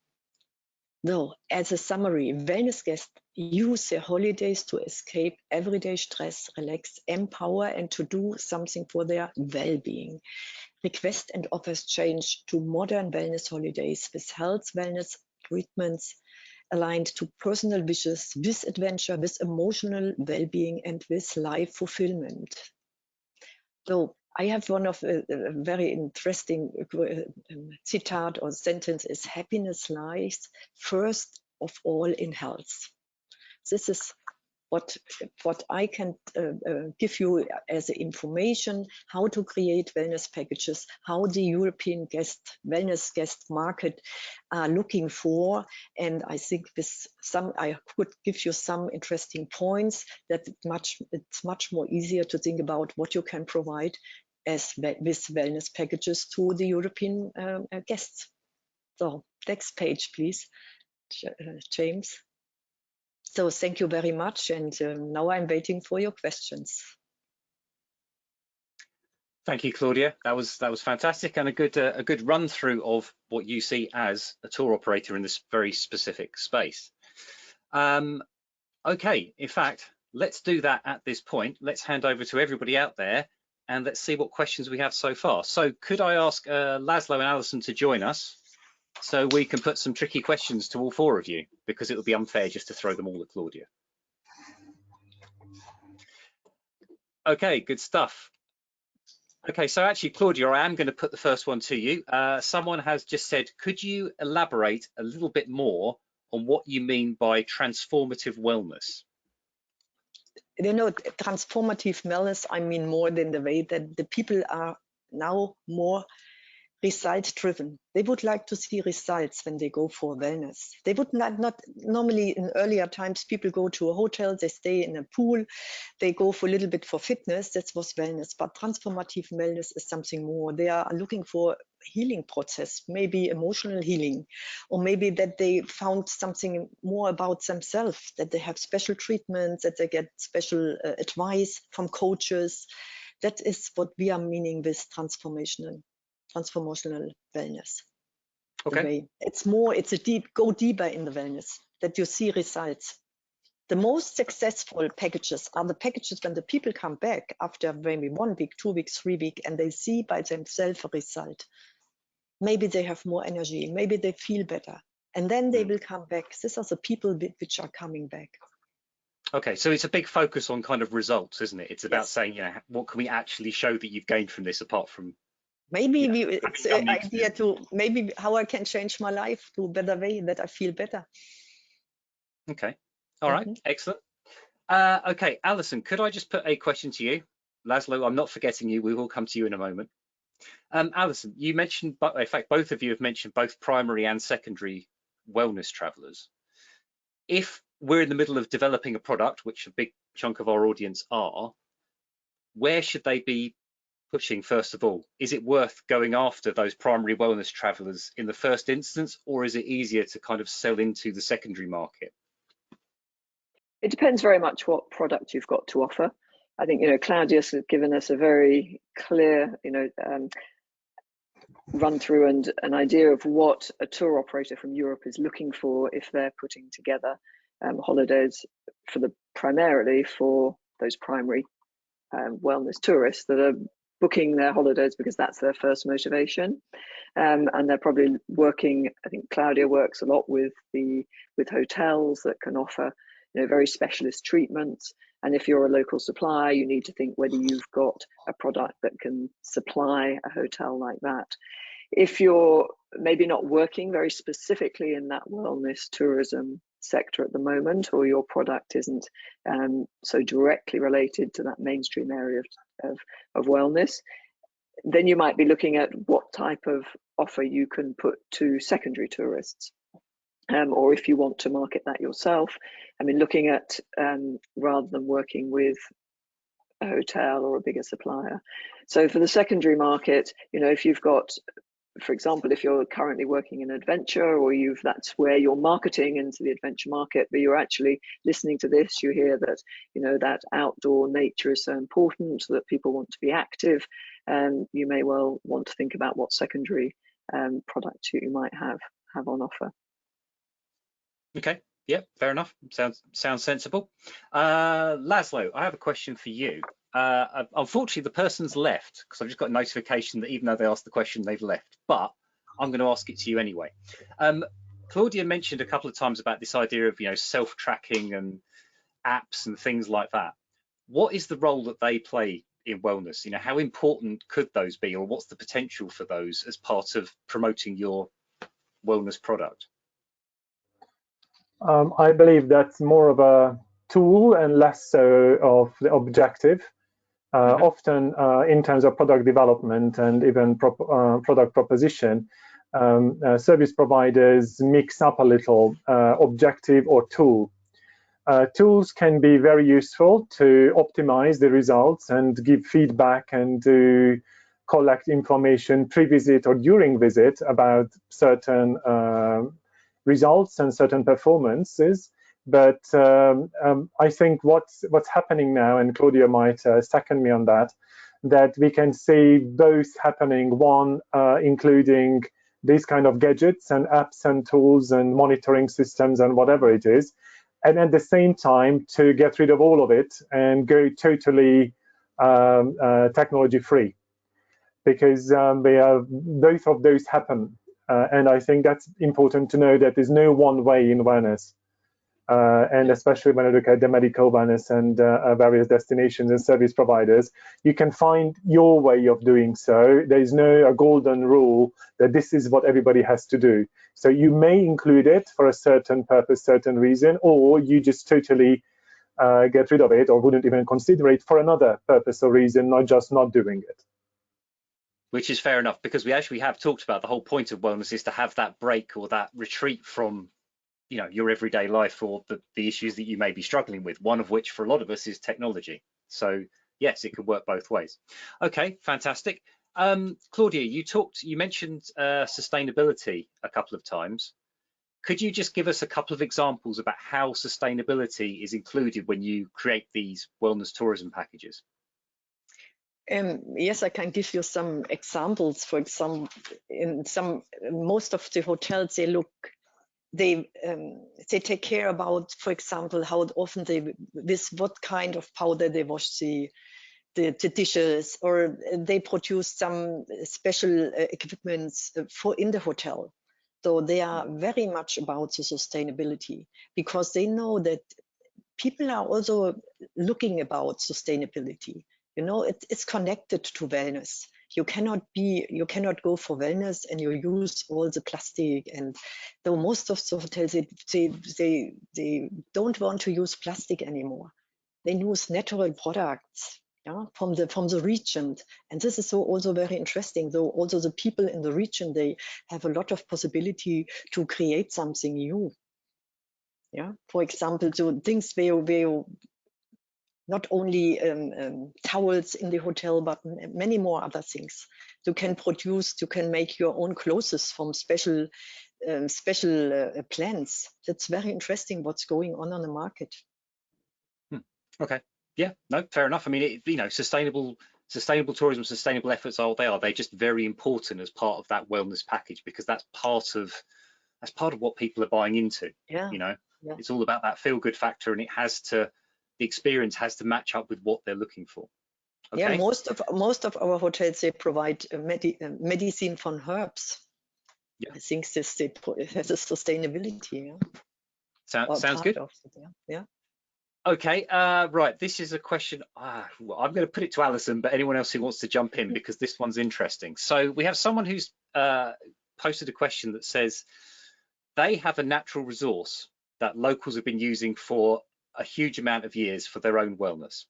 Though, as a summary, wellness guests use their holidays to escape everyday stress, relax, empower, and to do something for their well-being. Request and offers change to modern wellness holidays with health wellness treatments aligned to personal wishes, with adventure, with emotional well-being, and with life fulfillment. So I have one of a very interesting citat or sentence is, happiness lies first of all in health. This is what I can give you as information, how to create wellness packages, how the European wellness guest market are looking for. And I think with I could give you some interesting points that it's much more easier to think about what you can provide with wellness packages to the European guests. So next page, please, James. So thank you very much, and now I'm waiting for your questions. Thank you, Claudia. That was fantastic, and a good run through of what you see as a tour operator in this very specific space. Okay, in fact, let's do that at this point. Let's hand over to everybody out there, and let's see what questions we have so far. So could I ask László and Alison to join us so we can put some tricky questions to all four of you, because it would be unfair just to throw them all at Claudia. Okay, good stuff. Okay, so actually, Claudia, I am going to put the first one to you. Someone has just said, could you elaborate a little bit more on what you mean by transformative wellness? You know, transformative wellness, I mean more than the way that the people are now more result driven. They would like to see results when they go for wellness. They would not normally, in earlier times, people go to a hotel, they stay in a pool, they go for a little bit for fitness. That was wellness. But transformative wellness is something more. They are looking for healing process, maybe emotional healing, or maybe that they found something more about themselves, that they have special treatments, that they get special advice from coaches. That is what we are meaning with transformational wellness. Okay. It's more, it's a go deeper in the wellness, that you see results. The most successful packages are the packages when the people come back after maybe 1 week, 2 weeks, 3 weeks, and they see by themselves a result. Maybe they have more energy, maybe they feel better, and then they will come back. These are the people which are coming back. Okay, so it's a big focus on kind of results, isn't it? It's about saying, you know, what can we actually show that you've gained from this, apart from maybe it's an idea to maybe how I can change my life to a better way, that I feel better. Okay, all right, excellent. Okay, Alison, could I just put a question to you? László, I'm not forgetting you. We will come to you in a moment. Alison, you mentioned, in fact, both of you have mentioned both primary and secondary wellness travelers. If we're in the middle of developing a product, which a big chunk of our audience are, where should they be pushing first of all? Is it worth going after those primary wellness travelers in the first instance, or is it easier to kind of sell into the secondary market? It depends very much what product you've got to offer. I think, you know, Claudia's has given us a very clear, you know, run through and an idea of what a tour operator from Europe is looking for if they're putting together holidays primarily for those primary wellness tourists that are booking their holidays because that's their first motivation, and they're probably working. I think Claudia works a lot with hotels that can offer, you know, very specialist treatments. And if you're a local supplier, you need to think whether you've got a product that can supply a hotel like that. If you're maybe not working very specifically in that wellness tourism sector at the moment, or your product isn't so directly related to that mainstream area of wellness, then you might be looking at what type of offer you can put to secondary tourists. Or if you want to market that yourself, I mean, looking at rather than working with a hotel or a bigger supplier. So for the secondary market, you know, if you've got, for example, if you're currently working in adventure, or that's where you're marketing into the adventure market, but you're actually listening to this, you hear that, you know, that outdoor nature is so important, that people want to be active, and you may well want to think about what secondary products you might have on offer. Okay, yeah, fair enough. Sounds sensible. László, I have a question for you. Unfortunately, the person's left, because I've just got a notification that even though they asked the question, they've left, but I'm going to ask it to you anyway. Claudia mentioned a couple of times about this idea of, you know, self-tracking and apps and things like that. What is the role that they play in wellness? You know, how important could those be, or what's the potential for those as part of promoting your wellness product? I believe that's more of a tool and less so of the objective. Often in terms of product development and even product proposition, service providers mix up a little objective or tool. Tools can be very useful to optimize the results and give feedback and to collect information pre-visit or during visit about certain results and certain performances. But I think what's happening now, and Claudia might second me on that, that we can see both happening, one including these kind of gadgets and apps and tools and monitoring systems and whatever it is, and at the same time to get rid of all of it and go totally technology free, because both of those happen. And I think that's important to know, that there's no one way in wellness. And especially when I look at the medical wellness and various destinations and service providers, you can find your way of doing so. There is no a golden rule that this is what everybody has to do. So you may include it for a certain purpose, certain reason, or you just totally get rid of it or wouldn't even consider it for another purpose or reason, not just not doing it. Which is fair enough, because we actually have talked about the whole point of wellness is to have that break or that retreat from, you know, your everyday life or the issues that you may be struggling with, one of which for a lot of us is technology. So yes, it could work both ways. Okay, fantastic. Claudia, you mentioned sustainability a couple of times. Could you just give us a couple of examples about how sustainability is included when you create these wellness tourism packages? Yes, I can give you some examples. For example, most of the hotels, they take care about, for example, how often with what kind of powder they wash the dishes, or they produce some special equipments in the hotel. So they are very much about the sustainability, because they know that people are also looking about sustainability. You know, it's connected to wellness. You cannot go for wellness and you use all the plastic. And though most of the hotels, they don't want to use plastic anymore. They use natural products, yeah, from the region. And this is also very interesting. Though also the people in the region, they have a lot of possibility to create something new. Yeah, for example, so things where not only towels in the hotel, but many more other things. You can make your own clothes from special plants. That's very interesting what's going on the market. Okay, yeah, no, fair enough. I mean, you know, sustainable tourism, sustainable efforts are what they are. They're just very important as part of that wellness package, because that's part of what people are buying into. Yeah, you know, yeah. It's all about that feel good factor, and the experience has to match up with what they're looking for. Okay. Yeah, most of our hotels, they provide medicine from herbs. Yeah. I think this has a sustainability. Yeah? Sounds good. Yeah. Okay, right. This is a question. Well, I'm going to put it to Alison, but anyone else who wants to jump in, because this one's interesting. So we have someone who's posted a question that says they have a natural resource that locals have been using for a huge amount of years for their own wellness.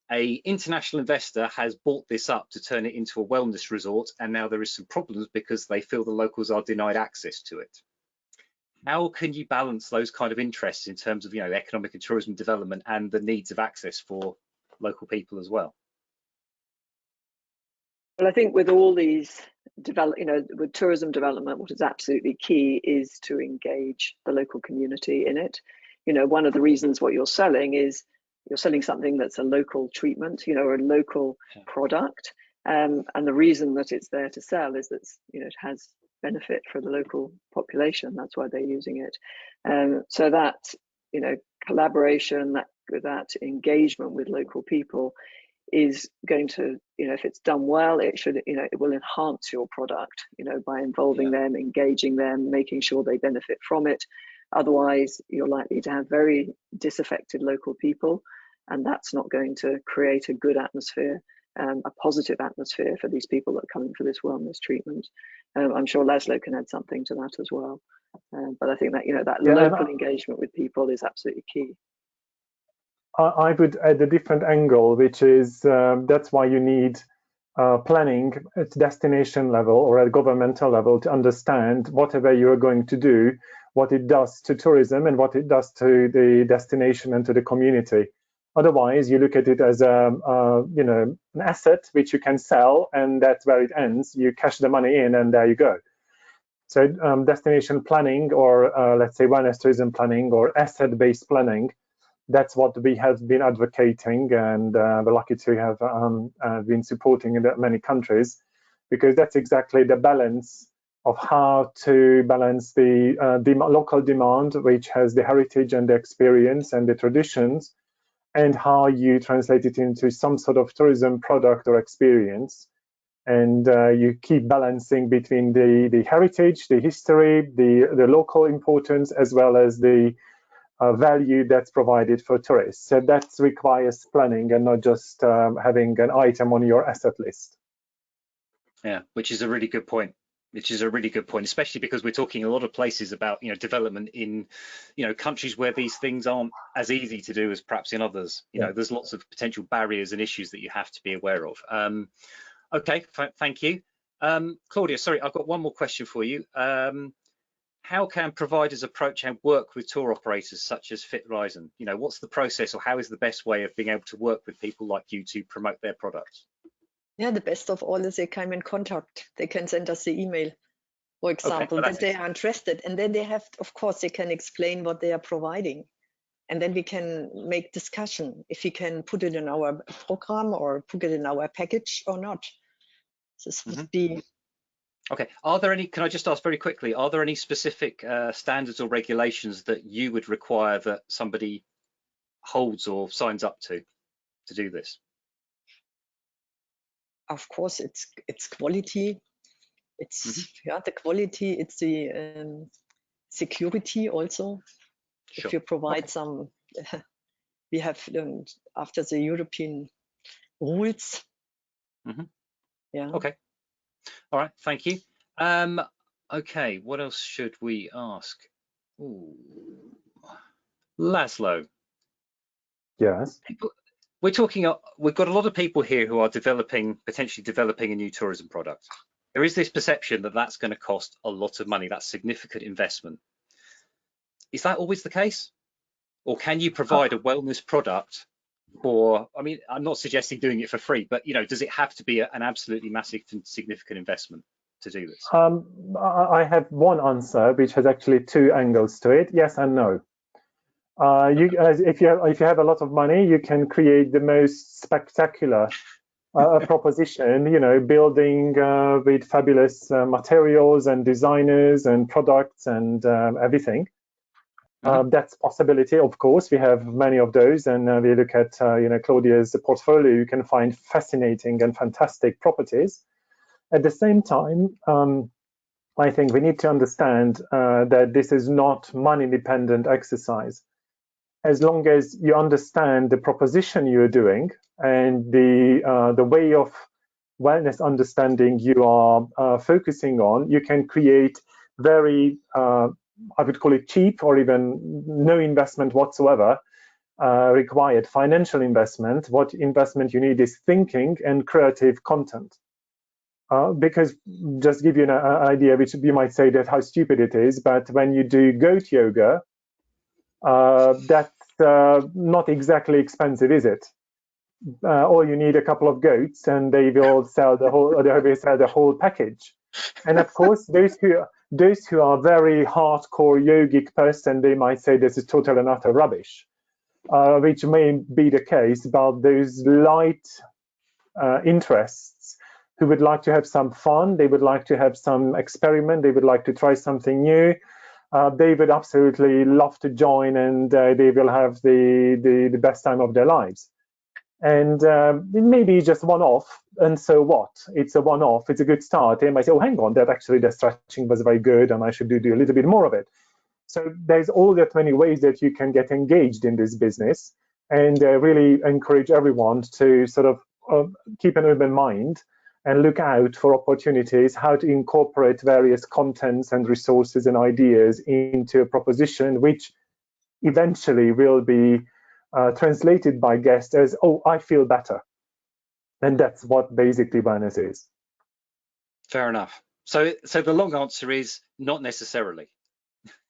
An international investor has bought this up to turn it into a wellness resort, and now there is some problems because they feel the locals are denied access to it. How can you balance those kind of interests in terms of, you know, economic and tourism development and the needs of access for local people as well? Well, I think with all these with tourism development, what is absolutely key is to engage the local community in it. You know, one of the reasons what you're selling is you're selling something that's a local treatment, you know, or a local product. And the reason that it's there to sell is that, you know, it has benefit for the local population. That's why they're using it. So that, you know, collaboration, that engagement with local people is going to, you know, if it's done well, it should, you know, it will enhance your product, you know, by involving them, engaging them, making sure they benefit from it. Otherwise, you're likely to have very disaffected local people, and that's not going to create a good atmosphere, a positive atmosphere for these people that are coming for this wellness treatment. I'm sure László can add something to that as well. But I think that, you know, that local engagement with people is absolutely key. I would add a different angle, which is that's why you need planning at destination level or at governmental level to understand whatever you are going to do, what it does to tourism and what it does to the destination and to the community. Otherwise, you look at it as you know, an asset which you can sell, and that's where it ends. You cash the money in, and there you go. So destination planning, or let's say wellness tourism planning, or asset-based planning, that's what we have been advocating, and we're lucky to have been supporting in many countries, because that's exactly the balance of how to balance the local demand, which has the heritage and the experience and the traditions, and how you translate it into some sort of tourism product or experience. And you keep balancing between the heritage, the history, the local importance, as well as the value that's provided for tourists. So that requires planning and not just having an item on your asset list. Yeah, which is a really good point. Especially because we're talking a lot of places about, you know, development in, you know, countries where these things aren't as easy to do as perhaps in others. You know, there's lots of potential barriers and issues that you have to be aware of. Okay, thank you. Claudia, sorry, I've got one more question for you. How can providers approach and work with tour operators such as FIT Reisen? You know, what's the process, or how is the best way of being able to work with people like you to promote their products? Yeah, the best of all is they come in contact. They can send us the email, for example, that they are interested. And then they have, of course, they can explain what they are providing. And then we can make discussion if we can put it in our program or put it in our package or not. This would be. Okay, are there any, can I just ask very quickly, are there any specific standards or regulations that you would require that somebody holds or signs up to do this? Of course, it's quality. It's the quality. It's the security also. Sure. If you provide some, we have after the European rules. Yeah. Okay. All right. Thank you. Okay. What else should we ask? Ooh. László. Yes. We're talking. We've got a lot of people here who are potentially developing a new tourism product. There is this perception that that's going to cost a lot of money. That's significant investment. Is that always the case, or can you provide a wellness product for? I mean, I'm not suggesting doing it for free, but you know, does it have to be an absolutely massive and significant investment to do this? I have one answer, which has actually two angles to it: yes and no. If you have a lot of money, you can create the most spectacular proposition, you know, building with fabulous materials and designers and products and everything. That's a possibility, of course. We have many of those, and we look at you know, Claudia's portfolio. You can find fascinating and fantastic properties. At the same time, I think we need to understand that this is not money-dependent exercise. As long as you understand the proposition you're doing and the way of wellness understanding you are focusing on, you can create very, I would call it cheap or even no investment whatsoever required financial investment. What investment you need is thinking and creative content. Because just give you an idea, which you might say that how stupid it is, but when you do goat yoga, that's not exactly expensive, is it? Or you need a couple of goats, and they will sell the whole package. And of course, those who are very hardcore yogic person, they might say this is total and utter rubbish, which may be the case. But those light interests who would like to have some fun, they would like to have some experiment, they would like to try something new. They would absolutely love to join, and they will have the best time of their lives. And it may be just one-off, and so what? It's a one-off. It's a good start. They might say, "Oh, hang on, that actually the stretching was very good, and I should do a little bit more of it." So there's all that many ways that you can get engaged in this business, and really encourage everyone to sort of keep an open mind and look out for opportunities, how to incorporate various contents and resources and ideas into a proposition which eventually will be translated by guests as, oh, I feel better. And that's what basically wellness is. Fair enough. So the long answer is not necessarily.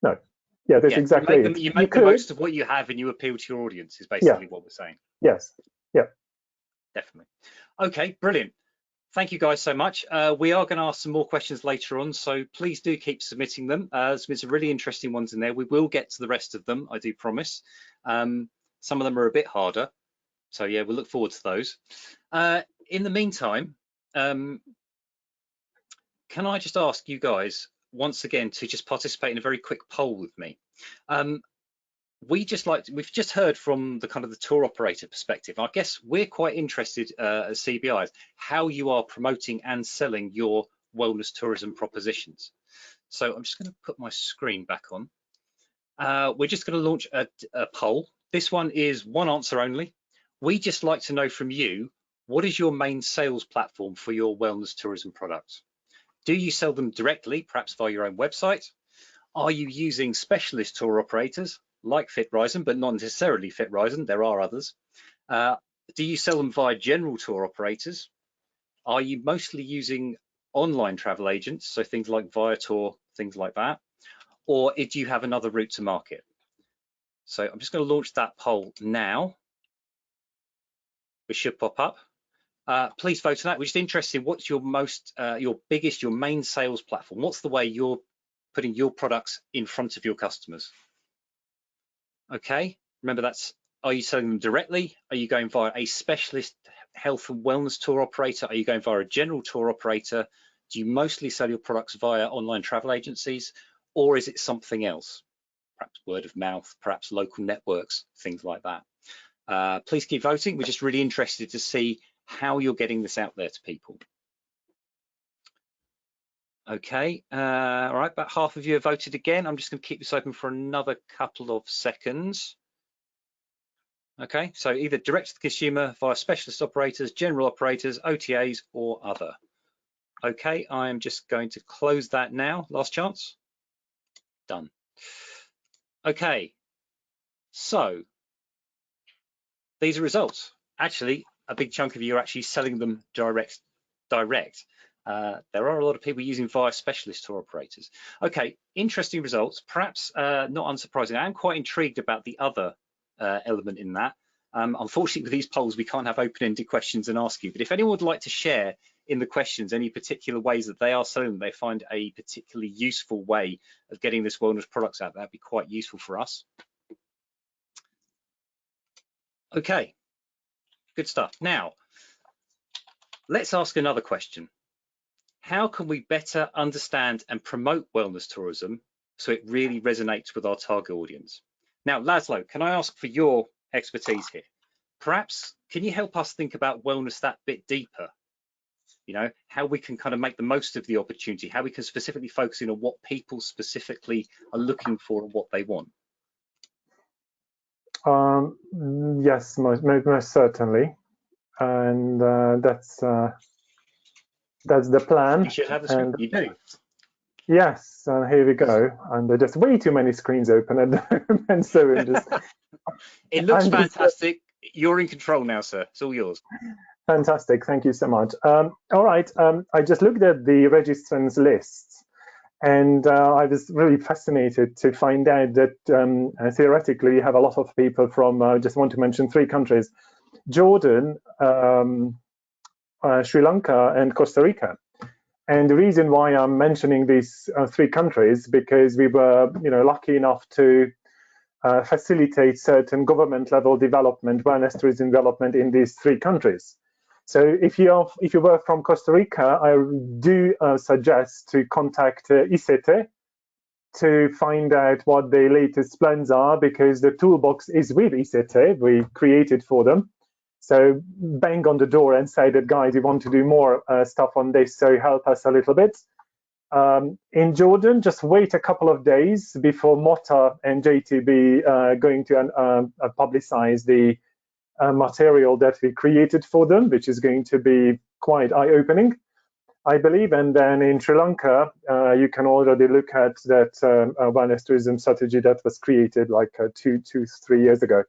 No. Yeah, that's exactly it. You make the most of what you have and you appeal to your audience is basically what we're saying. Yes. Yeah. Definitely. Okay, brilliant. Thank you guys so much. We are going to ask some more questions later on, so please do keep submitting them. There's been some really interesting ones in there. We will get to the rest of them, I do promise. Some of them are a bit harder, so yeah, we'll look forward to those. In the meantime, can I just ask you guys once again to just participate in a very quick poll with me? We've just heard from the kind of the tour operator perspective. I guess we're quite interested at CBI how you are promoting and selling your wellness tourism propositions. So I'm just going to put my screen back on. We're just going to launch a poll. This one is one answer only. We just like to know from you, what is your main sales platform for your wellness tourism products? Do you sell them directly, perhaps via your own website? Are you using specialist tour operators like FIT Reisen, but not necessarily FIT Reisen, there are others? Do you sell them via general tour operators? Are you mostly using online travel agents, so things like Viator, things like that? Or do you have another route to market? So I'm just going to launch that poll now. It should pop up. Please vote on that. We're just interested in what's your your main sales platform? What's the way you're putting your products in front of your customers? Okay, remember are you selling them directly? Are you going via a specialist health and wellness tour operator? Are you going via a general tour operator? Do you mostly sell your products via online travel agencies, or is it something else? Perhaps word of mouth, perhaps local networks, things like that. Please keep voting. We're just really interested to see how you're getting this out there to people. Okay, all right, about half of you have voted again. I'm just going to keep this open for another couple of seconds. Okay, so either direct to the consumer via specialist operators, general operators, OTAs, or other. Okay, I'm just going to close that now. Last chance. Done. Okay, so these are results. Actually, a big chunk of you are actually selling them direct. There are a lot of people using via specialist tour operators. Okay, interesting results. Perhaps not unsurprising. I am quite intrigued about the other element in that. Unfortunately, with these polls, we can't have open-ended questions and ask you. But if anyone would like to share in the questions any particular ways that they are selling them, they find a particularly useful way of getting this wellness products out, that'd be quite useful for us. Okay, good stuff. Now, let's ask another question. How can we better understand and promote wellness tourism so it really resonates with our target audience? Now, László, can I ask for your expertise here? Perhaps, can you help us think about wellness that bit deeper? You know, how we can kind of make the most of the opportunity, how we can specifically focus in on what people specifically are looking for and what they want. Yes, most certainly, and that's the plan. You should have the screen. You do. Yes, here we go. And there are just way too many screens open at the moment, so just. It looks fantastic. You're in control now, sir. It's all yours. Fantastic. Thank you so much. All right. I just looked at the registrants lists, and I was really fascinated to find out that theoretically you have a lot of people from, I just want to mention 3 countries, Jordan, Sri Lanka, and Costa Rica. And the reason why I'm mentioning these 3 countries, because we were, lucky enough to facilitate certain government-level development, wellness tourism development in these 3 countries. So if you were from Costa Rica, I do suggest to contact ICT to find out what the latest plans are, because the toolbox is with ICT. We created for them. So bang on the door and say that, guys, we want to do more stuff on this, so help us a little bit. In Jordan, just wait a couple of days before Mota and JTB going to publicize the material that we created for them, which is going to be quite eye-opening, I believe. And then in Sri Lanka, you can already look at that wellness tourism strategy that was created like 2 to 3 years ago.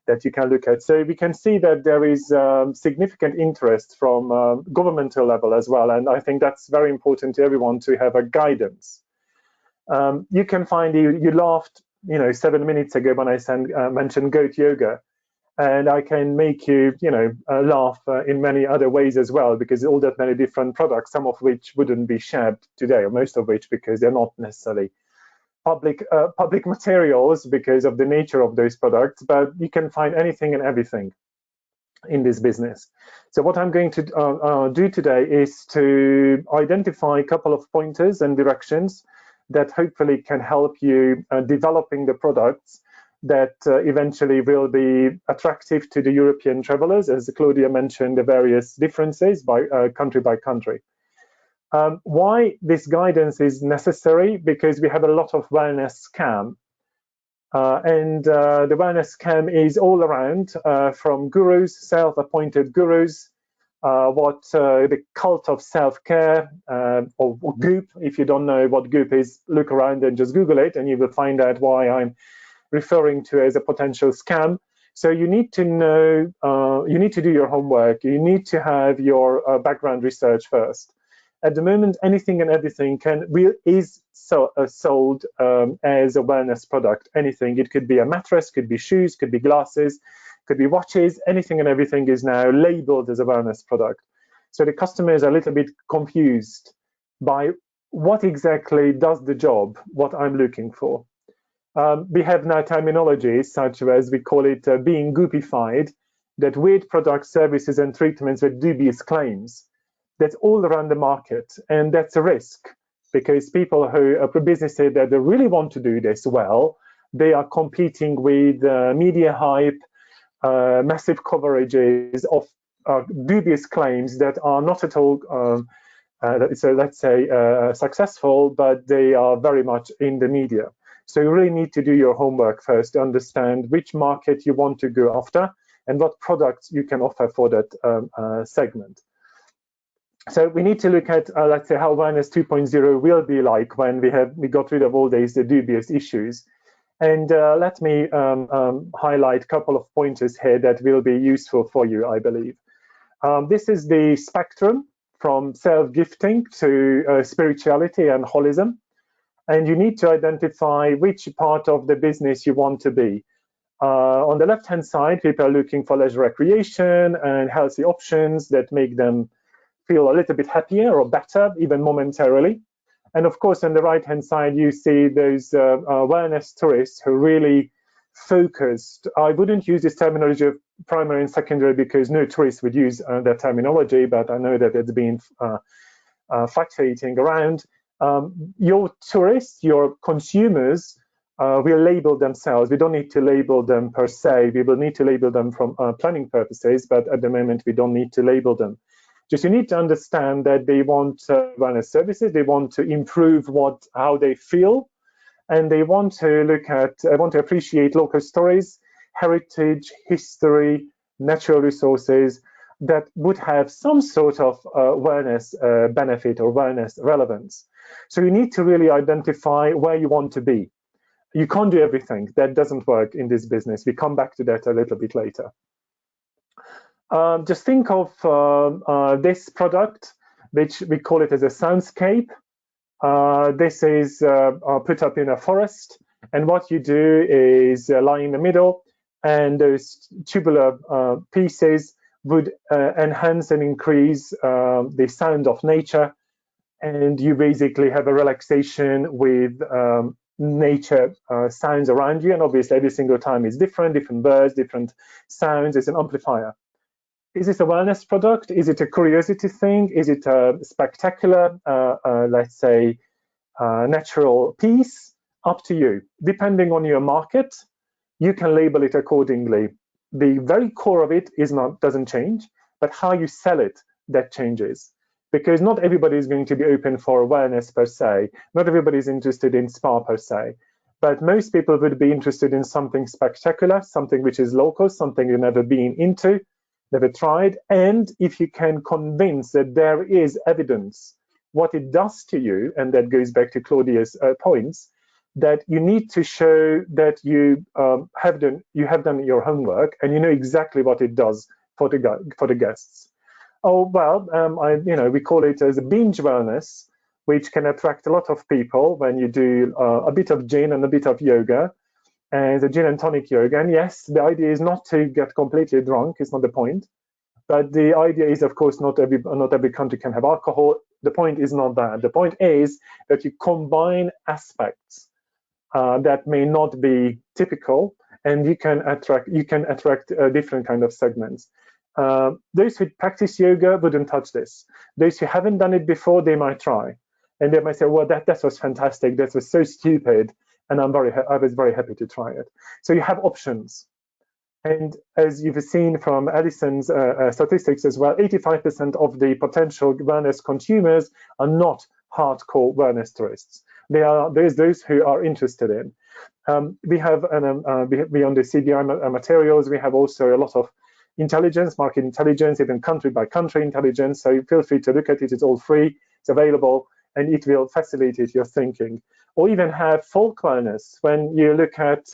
that you can look at. So we can see that there is significant interest from governmental level as well, and I think that's very important to everyone to have a guidance. You can find, you laughed 7 minutes ago when I mentioned goat yoga, and I can make you laugh in many other ways as well, because all that many different products, some of which wouldn't be shared today, or most of which, because they're not necessarily public materials because of the nature of those products, but you can find anything and everything in this business. So what I'm going to do today is to identify a couple of pointers and directions that hopefully can help you developing the products that eventually will be attractive to the European travelers, as Claudia mentioned, the various differences by country. Why this guidance is necessary? Because we have a lot of wellness scam. And the wellness scam is all around, from gurus, self-appointed gurus, the cult of self-care, or Goop. If you don't know what Goop is, look around and just Google it, and you will find out why I'm referring to as a potential scam. So you need to know, you need to do your homework, you need to have your background research first. At the moment, anything and everything is sold as a wellness product. Anything. It could be a mattress, could be shoes, could be glasses, could be watches. Anything and everything is now labeled as a wellness product. So the customers are a little bit confused by what exactly does the job, what I'm looking for. We have now terminologies such as, we call it being goopified, that weird products, services, and treatments with dubious claims. That's all around the market, and that's a risk, because people who are businesses that they really want to do this well, they are competing with media hype, massive coverages of dubious claims that are not at all, so let's say, successful, but they are very much in the media. So you really need to do your homework first to understand which market you want to go after and what products you can offer for that segment. So we need to look at, let's say, how Awareness 2.0 will be like when we got rid of all the dubious issues. And let me highlight a couple of pointers here that will be useful for you, I believe. This is the spectrum from self-gifting to spirituality and holism. And you need to identify which part of the business you want to be. On the left-hand side, people are looking for leisure recreation and healthy options that make them feel a little bit happier or better, even momentarily. And of course, on the right-hand side, you see those wellness tourists who really focused. I wouldn't use this terminology of primary and secondary because no tourist would use that terminology, but I know that it's been fluctuating around. Your tourists, your consumers, will label themselves. We don't need to label them per se. We will need to label them from planning purposes, but at the moment, we don't need to label them. Just you need to understand that they want wellness services, they want to improve how they feel, and they want to appreciate local stories, heritage, history, natural resources that would have some sort of wellness benefit or wellness relevance. So you need to really identify where you want to be. You can't do everything. That doesn't work in this business. We come back to that a little bit later. Just think of this product, which we call it as a soundscape. This is put up in a forest, and what you do is lie in the middle, and those tubular pieces would enhance and increase the sound of nature, and you basically have a relaxation with nature sounds around you, and obviously every single time is different birds, different sounds. It's an amplifier. Is it a wellness product? Is it a curiosity thing? Is it a spectacular, let's say, natural piece? Up to you. Depending on your market, you can label it accordingly. The very core of it doesn't change, but how you sell it, that changes. Because not everybody is going to be open for wellness per se. Not everybody is interested in spa per se. But most people would be interested in something spectacular, something which is local, something you've never been into, never tried. And if you can convince that there is evidence what it does to you, and that goes back to Claudia's points, that you need to show that you have done your homework and you know exactly what it does for the guests. Oh well, we call it as a binge wellness, which can attract a lot of people when you do a bit of gin and a bit of yoga, and the gin and tonic yoga. And yes, the idea is not to get completely drunk. It's not the point. But the idea is, of course, not every country can have alcohol. The point is not that. The point is that you combine aspects that may not be typical, and you can attract different kind of segments. Those who practice yoga wouldn't touch this. Those who haven't done it before, they might try, and they might say, "Well, that was fantastic. That was so stupid," and I was very happy to try it. So you have options. And as you've seen from Alison's statistics as well, 85% of the potential wellness consumers are not hardcore wellness tourists. There's those who are interested in. We have beyond the CBI materials, we have also a lot of intelligence, market intelligence, even country by country intelligence. So feel free to look at it. It's all free. It's available, and it will facilitate your thinking. Or even have folk wellness when you look at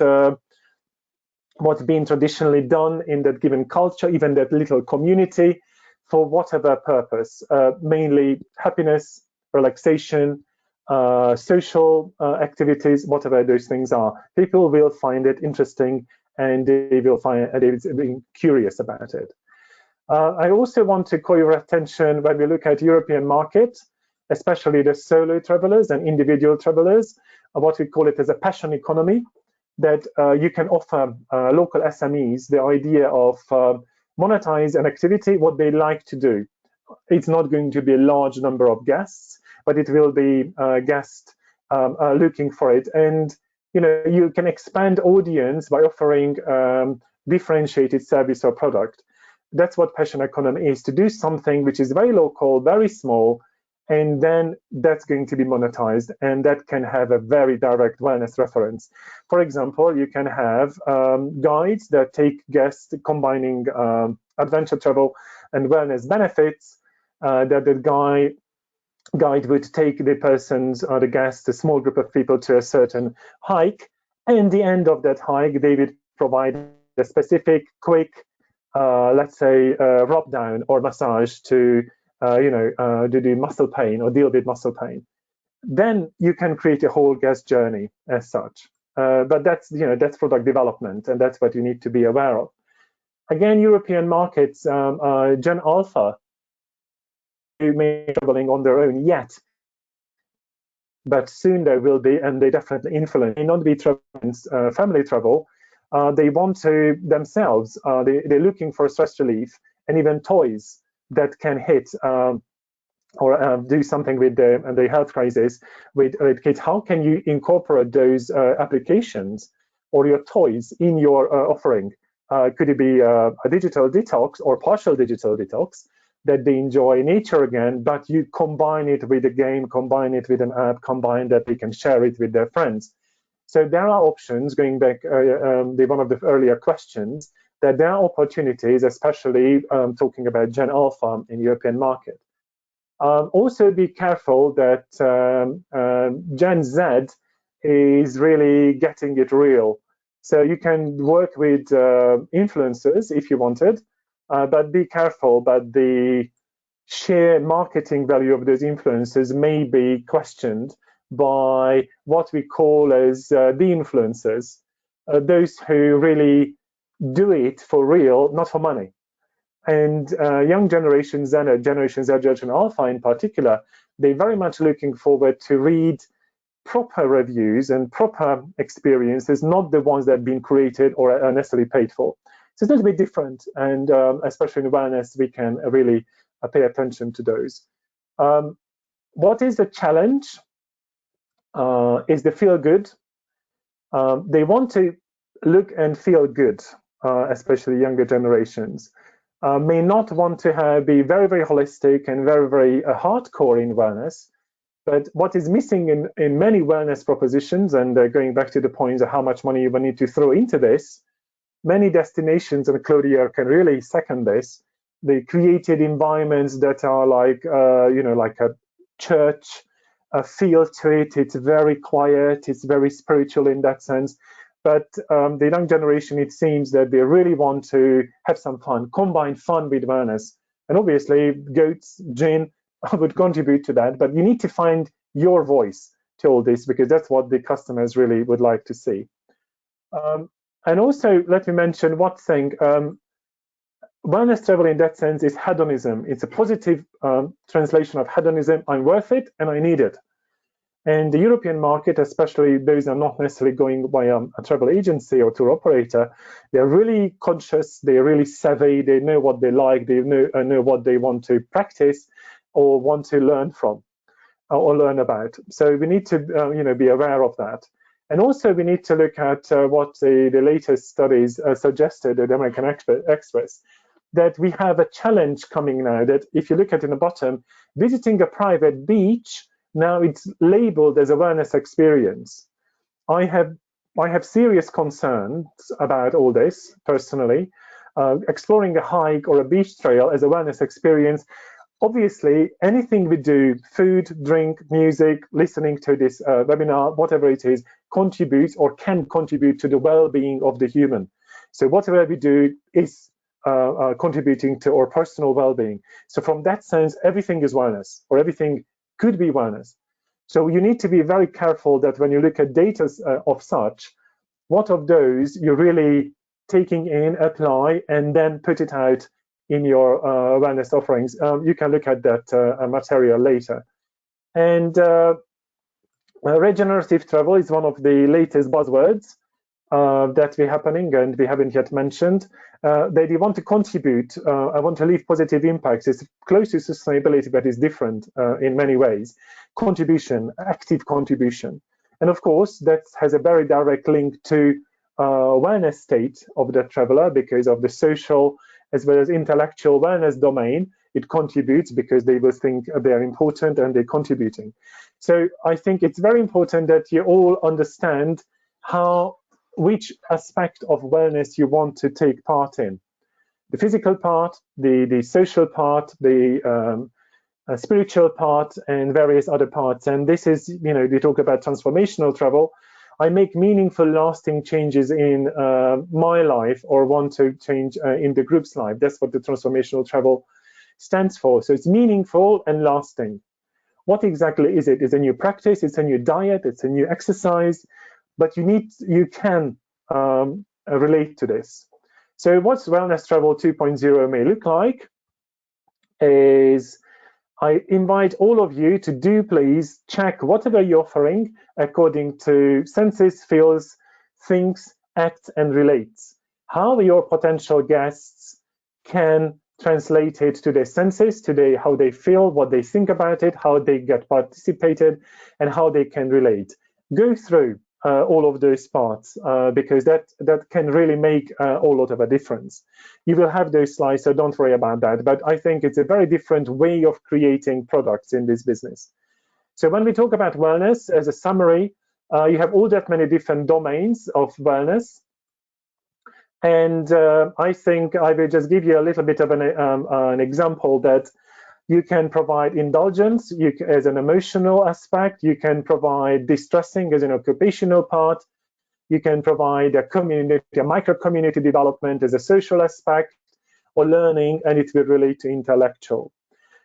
what's been traditionally done in that given culture, even that little community, for whatever purpose, mainly happiness, relaxation, social activities, whatever those things are. People will find it interesting, and they will find being curious about it. I also want to call your attention when we look at European market, especially the solo travelers and individual travelers, what we call it as a passion economy, that you can offer local SMEs the idea of monetize an activity, what they like to do. It's not going to be a large number of guests, but it will be guests looking for it. And you can expand audience by offering differentiated service or product. That's what passion economy is, to do something which is very local, very small, and then that's going to be monetized, and that can have a very direct wellness reference. For example, you can have guides that take guests combining adventure travel and wellness benefits, that the guide would take the persons or the guests, a small group of people, to a certain hike, and at the end of that hike, they would provide a specific, quick, let's say, rub down or massage to do muscle pain or deal with muscle pain. Then you can create a whole guest journey as such. But that's product development, and that's what you need to be aware of. Again, European markets, Gen Alpha, who may be traveling on their own yet, but soon there will be, and they definitely influence. May not be family travel. They want to themselves. They're looking for stress relief and even toys that can hit or do something with the health crisis with kids. How can you incorporate those applications or your toys in your offering? Could it be a digital detox or partial digital detox that they enjoy nature again, but you combine it with a game, combine it with an app, combine that they can share it with their friends. So there are options, going back one of the earlier questions, that there are opportunities, especially talking about Gen Alpha in European market. Also be careful that Gen Z is really getting it real. So you can work with influencers if you wanted, but be careful that the sheer marketing value of those influencers may be questioned by what we call as the influencers, those who really do it for real, not for money. And young generations and Generation Z, Gen Alpha in particular, they're very much looking forward to read proper reviews and proper experiences, not the ones that have been created or are necessarily paid for. So it's a little bit different, and especially in wellness, we can really pay attention to those. What is the challenge? Is the feel good. They want to look and feel good, especially younger generations. May not want to be very, very holistic and very, very hardcore in wellness. But what is missing in many wellness propositions, and going back to the point of how much money you will need to throw into this, many destinations, and Claudia can really second this, they created environments that are like, like a church, feel to it. It's very quiet, it's very spiritual in that sense. But the young generation, it seems that they really want to have some fun, combine fun with wellness. And obviously, goats, gin would contribute to that. But you need to find your voice to all this, because that's what the customers really would like to see. And also, let me mention one thing. Wellness travel in that sense is hedonism. It's a positive translation of hedonism. I'm worth it and I need it. And the European market, especially those are not necessarily going by a travel agency or tour operator, they're really conscious, they're really savvy, they know what they like, they know what they want to practice or want to learn from or learn about. So we need to be aware of that. And also we need to look at what the latest studies suggested at American Express, that we have a challenge coming now, that if you look at in the bottom, visiting a private beach, now it's labeled as a wellness experience. I have serious concerns about all this personally. Exploring a hike or a beach trail as a wellness experience, obviously anything we do, food, drink, music, listening to this webinar, whatever it is, contributes or can contribute to the well-being of the human. So whatever we do is contributing to our personal well-being. So from that sense, everything is wellness, or everything could be wellness. So you need to be very careful that when you look at data of such, what of those you're really taking in, apply, and then put it out in your wellness offerings. You can look at that material later. And regenerative travel is one of the latest buzzwords that we're happening, and we haven't yet mentioned. They want to contribute. I want to leave positive impacts. It's close to sustainability, but it's different in many ways. Contribution, active contribution. And of course, that has a very direct link to wellness state of the traveler, because of the social as well as intellectual wellness domain. It contributes because they will think they're important and they're contributing. So I think it's very important that you all understand which aspect of wellness you want to take part in. The physical part, the social part, the spiritual part, and various other parts. And this is, we talk about transformational travel. I make meaningful, lasting changes in my life, or want to change in the group's life. That's what the transformational travel stands for. So it's meaningful and lasting. What exactly is it? It's a new practice, it's a new diet, it's a new exercise, but you can relate to this. So what's Wellness Travel 2.0 may look like is, I invite all of you to please check whatever you're offering according to senses, feels, thinks, acts, and relates. How your potential guests can translate it to their senses, to how they feel, what they think about it, how they get participated, and how they can relate. Go through all of those parts because that can really make a lot of a difference. You will have those slides, so don't worry about that. But I think it's a very different way of creating products in this business. So when we talk about wellness, as a summary, you have all that many different domains of wellness. And I think I will just give you a little bit of an example that you can provide indulgence as an emotional aspect. You can provide distressing as an occupational part. You can provide a community, a micro-community development as a social aspect, or learning, and it will relate to intellectual.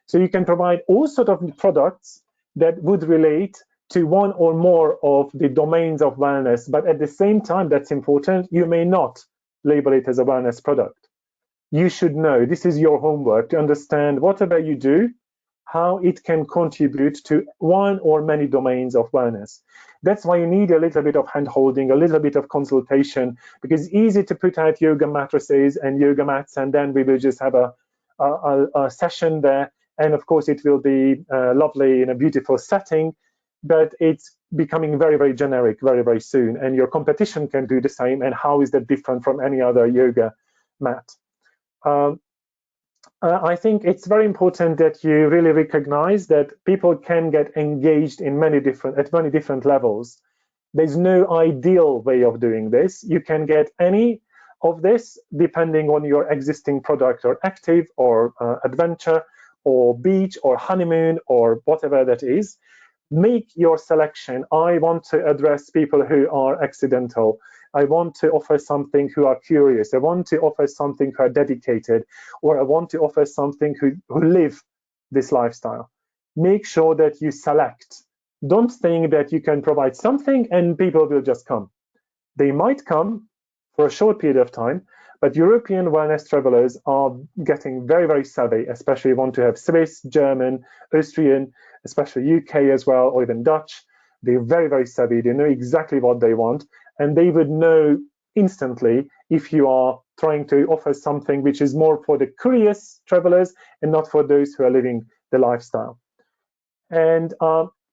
So you can provide all sorts of products that would relate to one or more of the domains of wellness, but at the same time, that's important, you may not label it as a wellness product. You should know, this is your homework, to understand whatever you do, how it can contribute to one or many domains of wellness. That's why you need a little bit of hand-holding, a little bit of consultation, because it's easy to put out yoga mattresses and yoga mats, and then we will just have a session there. And of course, it will be lovely in a beautiful setting, but it's becoming very, very generic very, very soon. And your competition can do the same. And how is that different from any other yoga mat? I think it's very important that you really recognize that people can get engaged in at many different levels. There's no ideal way of doing this. You can get any of this depending on your existing product, or active, or adventure, or beach, or honeymoon, or whatever that is. make your selection. I want to address people who are accidental. I want to offer something who are curious. I want to offer something who are dedicated, or I want to offer something who live this lifestyle. Make sure that you select. Don't think that you can provide something and people will just come. They might come for a short period of time, but European wellness travelers are getting very, very savvy, especially want to have Swiss, German, Austrian, especially UK as well, or even Dutch. They're very, very savvy. They know exactly what they want, and they would know instantly if you are trying to offer something which is more for the curious travelers and not for those who are living the lifestyle. And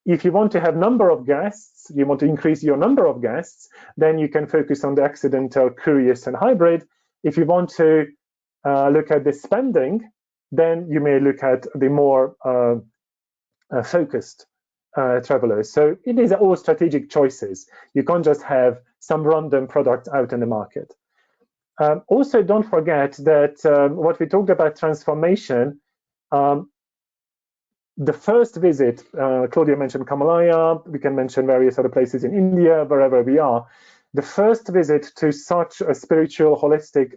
if you want to have number of guests, you want to increase your number of guests, then you can focus on the accidental, curious, and hybrid. If you want to look at the spending, then you may look at the more focused travelers. So it is all strategic choices. You can't just have some random product out in the market. Also, don't forget that what we talked about transformation, the first visit, Claudia mentioned Kamalaya, we can mention various other places in India, wherever we are. The first visit to such a spiritual, holistic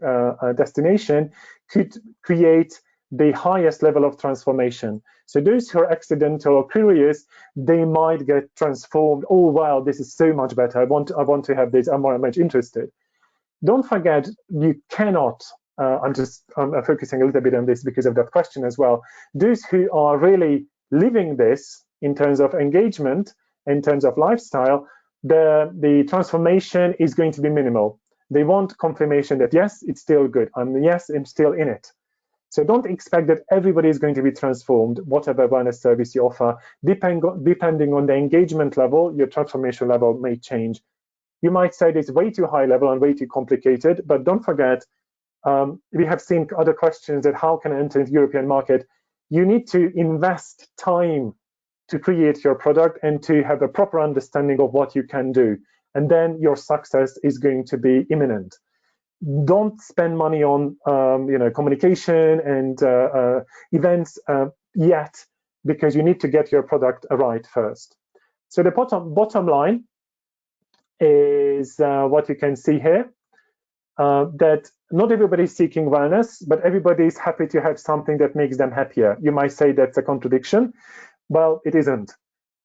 destination could create the highest level of transformation. So those who are accidental or curious, they might get transformed. Oh, wow, this is so much better. I want to have this. I'm very much interested. Don't forget, you cannot, I'm focusing a little bit on this because of that question as well. Those who are really living this in terms of engagement, in terms of lifestyle, the transformation is going to be minimal. They want confirmation that, yes, it's still good. Yes, I'm still in it. So don't expect that everybody is going to be transformed, whatever wellness service you offer. Depending on the engagement level, your transformation level may change. You might say it's way too high level and way too complicated, but don't forget, we have seen other questions that how can I enter the European market? You need to invest time to create your product and to have a proper understanding of what you can do. And then your success is going to be imminent. Don't spend money on communication and events yet, because you need to get your product right first. So the bottom line is what you can see here, that not everybody is seeking wellness, but everybody is happy to have something that makes them happier. You might say that's a contradiction. Well, it isn't.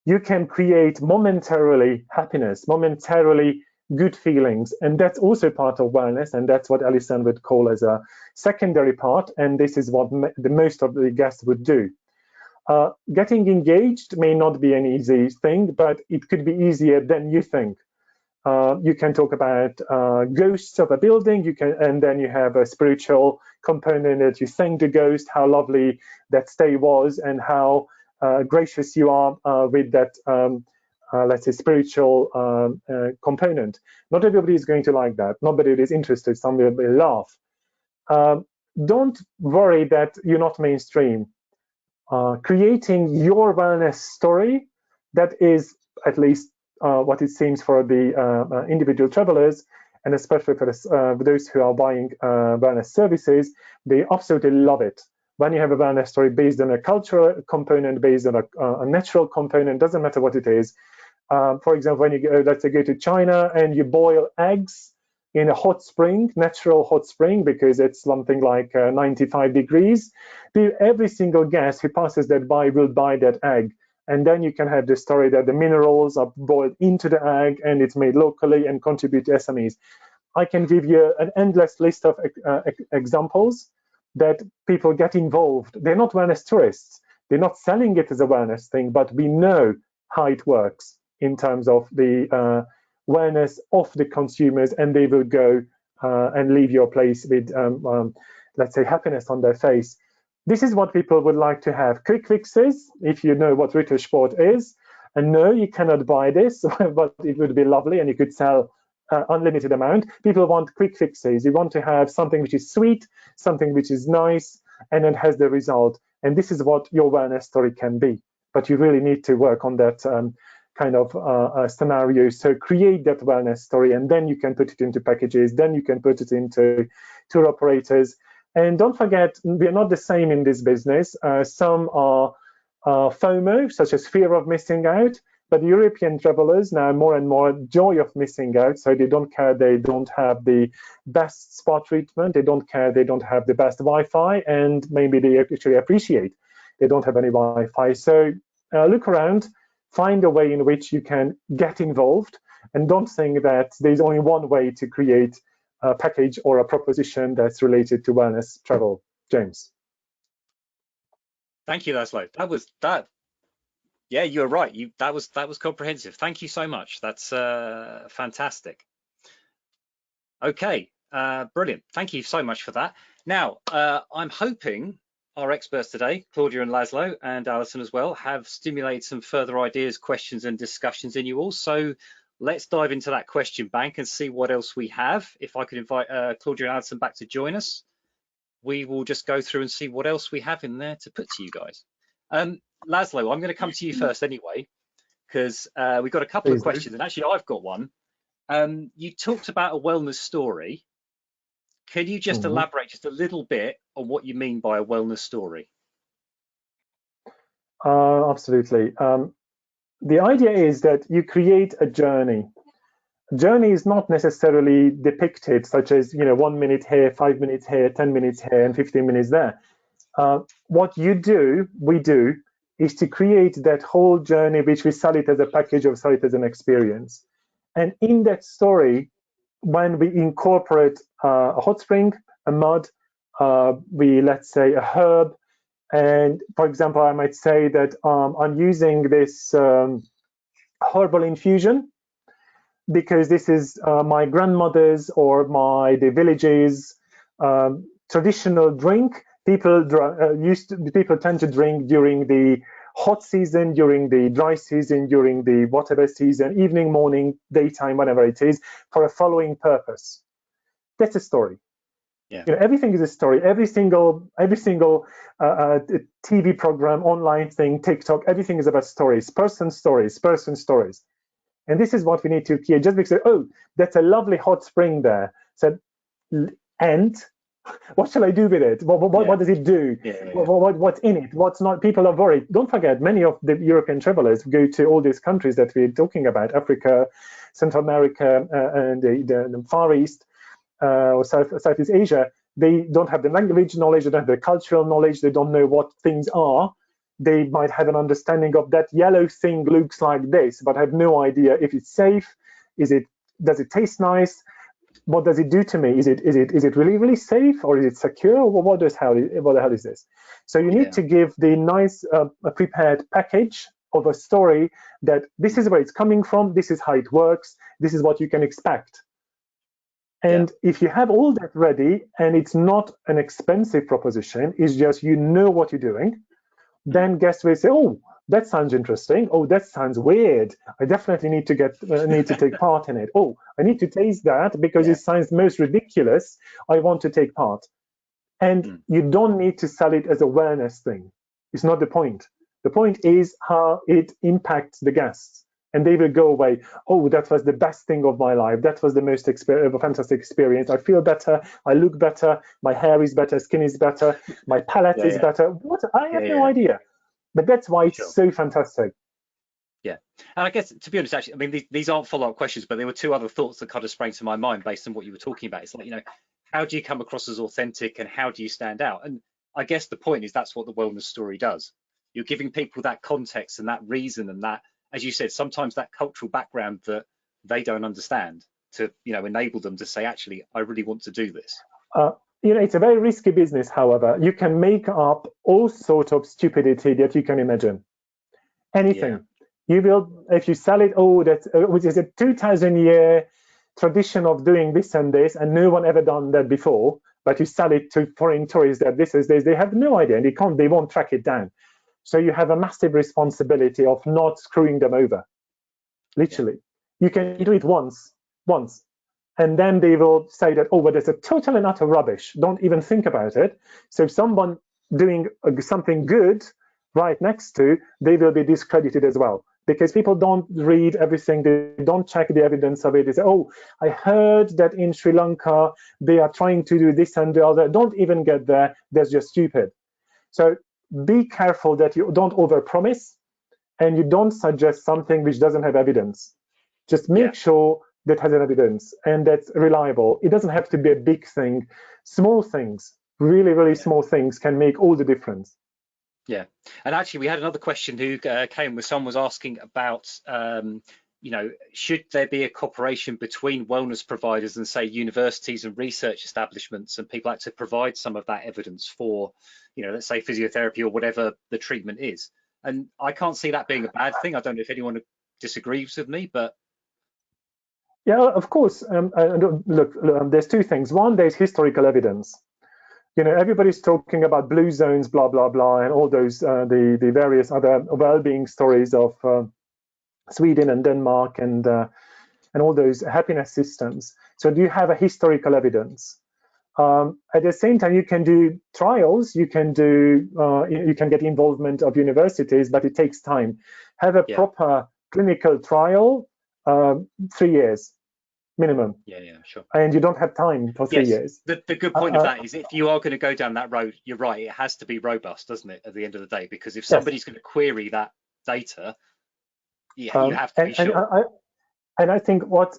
You can create momentarily happiness, momentarily good feelings, and that's also part of wellness, and that's what Alison would call as a secondary part, and this is what the most of the guests would do. Getting engaged may not be an easy thing, but it could be easier than you think. You can talk about ghosts of a building, and then you have a spiritual component that you thank the ghost, how lovely that stay was, and how gracious you are with that, let's say, spiritual component. Not everybody is going to like that. Nobody is interested. Some will laugh. Don't worry that you're not mainstream. Creating your wellness story, that is at least what it seems for the individual travelers, and especially for those who are buying wellness services, they absolutely love it. When you have a wellness story based on a cultural component, based on a natural component, doesn't matter what it is. For example, when you go, let's say, go to China and you boil eggs in a hot spring, natural hot spring, because it's something like 95 degrees, every single guest who passes that by will buy that egg. And then you can have the story that the minerals are boiled into the egg and it's made locally and contribute to SMEs. I can give you an endless list of examples that people get involved. They're not wellness tourists. They're not selling it as a wellness thing, but we know how it works in terms of the wellness of the consumers, and they will go and leave your place with, let's say, happiness on their face. This is what people would like to have. Quick fixes, if you know what retail sport is. And no, you cannot buy this, but it would be lovely and you could sell unlimited amount. People want quick fixes. You want to have something which is sweet, something which is nice, and then has the result. And this is what your wellness story can be. But you really need to work on that kind of scenario. So create that wellness story, and then you can put it into packages. Then you can put it into tour operators. And don't forget, we are not the same in this business. Some are FOMO, such as fear of missing out, but European travelers now more and more joy of missing out, so they don't care, they don't have the best spot treatment, they don't care, they don't have the best Wi-Fi, and maybe they actually appreciate they don't have any Wi-Fi. So look around, find a way in which you can get involved, and don't think that there's only one way to create a package or a proposition that's related to wellness travel. James. Thank you, László. That. Yeah, you're right. That was comprehensive. Thank you so much. That's fantastic. Okay, brilliant. Thank you so much for that. Now, I'm hoping our experts today, Claudia and László and Alison as well, have stimulated some further ideas, questions and discussions in you all. So let's dive into that question bank and see what else we have. If I could invite Claudia and Alison back to join us, we will just go through and see what else we have in there to put to you guys. László, I'm going to come to you first anyway, because we've got a couple of questions, and actually I've got one. You talked about a wellness story. Can you just elaborate just a little bit on what you mean by a wellness story? Absolutely. The idea is that you create a journey. Journey is not necessarily depicted, such as 1 minute here, 5 minutes here, 10 minutes here, and 15 minutes there. What we do, is to create that whole journey, which we sell it as a package or sell it as an experience. And in that story, when we incorporate a hot spring, a mud, let's say a herb, and for example, I might say that I'm using this herbal infusion because this is my grandmother's or the village's traditional drink. People tend to drink during the hot season, during the dry season, during the whatever season, evening, morning, daytime, whatever it is, for a following purpose. That's a story. Yeah. Everything is a story. Every single TV program, online thing, TikTok, everything is about stories, person stories. And this is what we need to create. Just because, oh, that's a lovely hot spring there. So, and what shall I do with it? What does it do? What's in it? What's not? People are worried. Don't forget, many of the European travelers go to all these countries that we're talking about, Africa, Central America, and the Far East, or Southeast Asia. They don't have the language knowledge, they don't have the cultural knowledge, they don't know what things are. They might have an understanding of that yellow thing looks like this, but have no idea if it's safe. Does it taste nice? What does it do to me? Is it really safe, or is it secure? Or what the hell is this? So you need to give the nice prepared package of a story that this is where it's coming from, this is how it works, this is what you can expect. And if you have all that ready, and it's not an expensive proposition, it's just what you're doing, then guests will say, oh, that sounds interesting. Oh, that sounds weird. I definitely need to take part in it. Oh, I need to taste that because it sounds most ridiculous. I want to take part. And you don't need to sell it as a wellness thing. It's not the point. The point is how it impacts the guests. And they will go away, oh, that was the best thing of my life. That was the most fantastic experience. I feel better. I look better. My hair is better. Skin is better. My palate is better. What? I have no idea. But that's why it's so fantastic. Yeah, and I guess, to be honest, actually, I mean, these aren't follow-up questions, but there were two other thoughts that kind of sprang to my mind based on what you were talking about. It's like, how do you come across as authentic and how do you stand out? And I guess the point is that's what the wellness story does. You're giving people that context and that reason and that, as you said, sometimes that cultural background that they don't understand to, enable them to say, actually, I really want to do this. It's a very risky business, however. You can make up all sorts of stupidity that you can imagine. Anything. You will, if you sell it, which is a 2,000-year tradition of doing this and this, and no one ever done that before, but you sell it to foreign tourists that this is this, they have no idea, and they won't track it down. So you have a massive responsibility of not screwing them over. Literally. You can do it once, and then they will say that, but it's a total and utter rubbish. Don't even think about it. So if someone doing something good right next to, they will be discredited as well. Because people don't read everything, they don't check the evidence of it. They say, I heard that in Sri Lanka, they are trying to do this and the other. Don't even get there, that's just stupid. So be careful that you don't overpromise and you don't suggest something which doesn't have evidence. Just make sure that has an evidence and that's reliable. It doesn't have to be a big thing. Small things, really, really small things can make all the difference. Yeah, and actually we had another question who came with, someone was asking about, you know, should there be a cooperation between wellness providers and say universities and research establishments and people like to provide some of that evidence for, you know, let's say physiotherapy or whatever the treatment is. And I can't see that being a bad thing. I don't know if anyone disagrees with me, but yeah, of course. Look, there's two things. One, there's historical evidence. You know, everybody's talking about blue zones, blah, blah, blah, and all those, the various other well-being stories of Sweden and Denmark and all those happiness systems. So do you have a historical evidence? At the same time, you can do trials, you can get involvement of universities, but it takes time. Have a proper clinical trial, 3 years minimum. Yeah, sure. And you don't have time for 3 years. The good point of that is if you are going to go down that road, you're right, it has to be robust, doesn't it, at the end of the day? Because if somebody's going to query that data, you have to be sure. And I think what's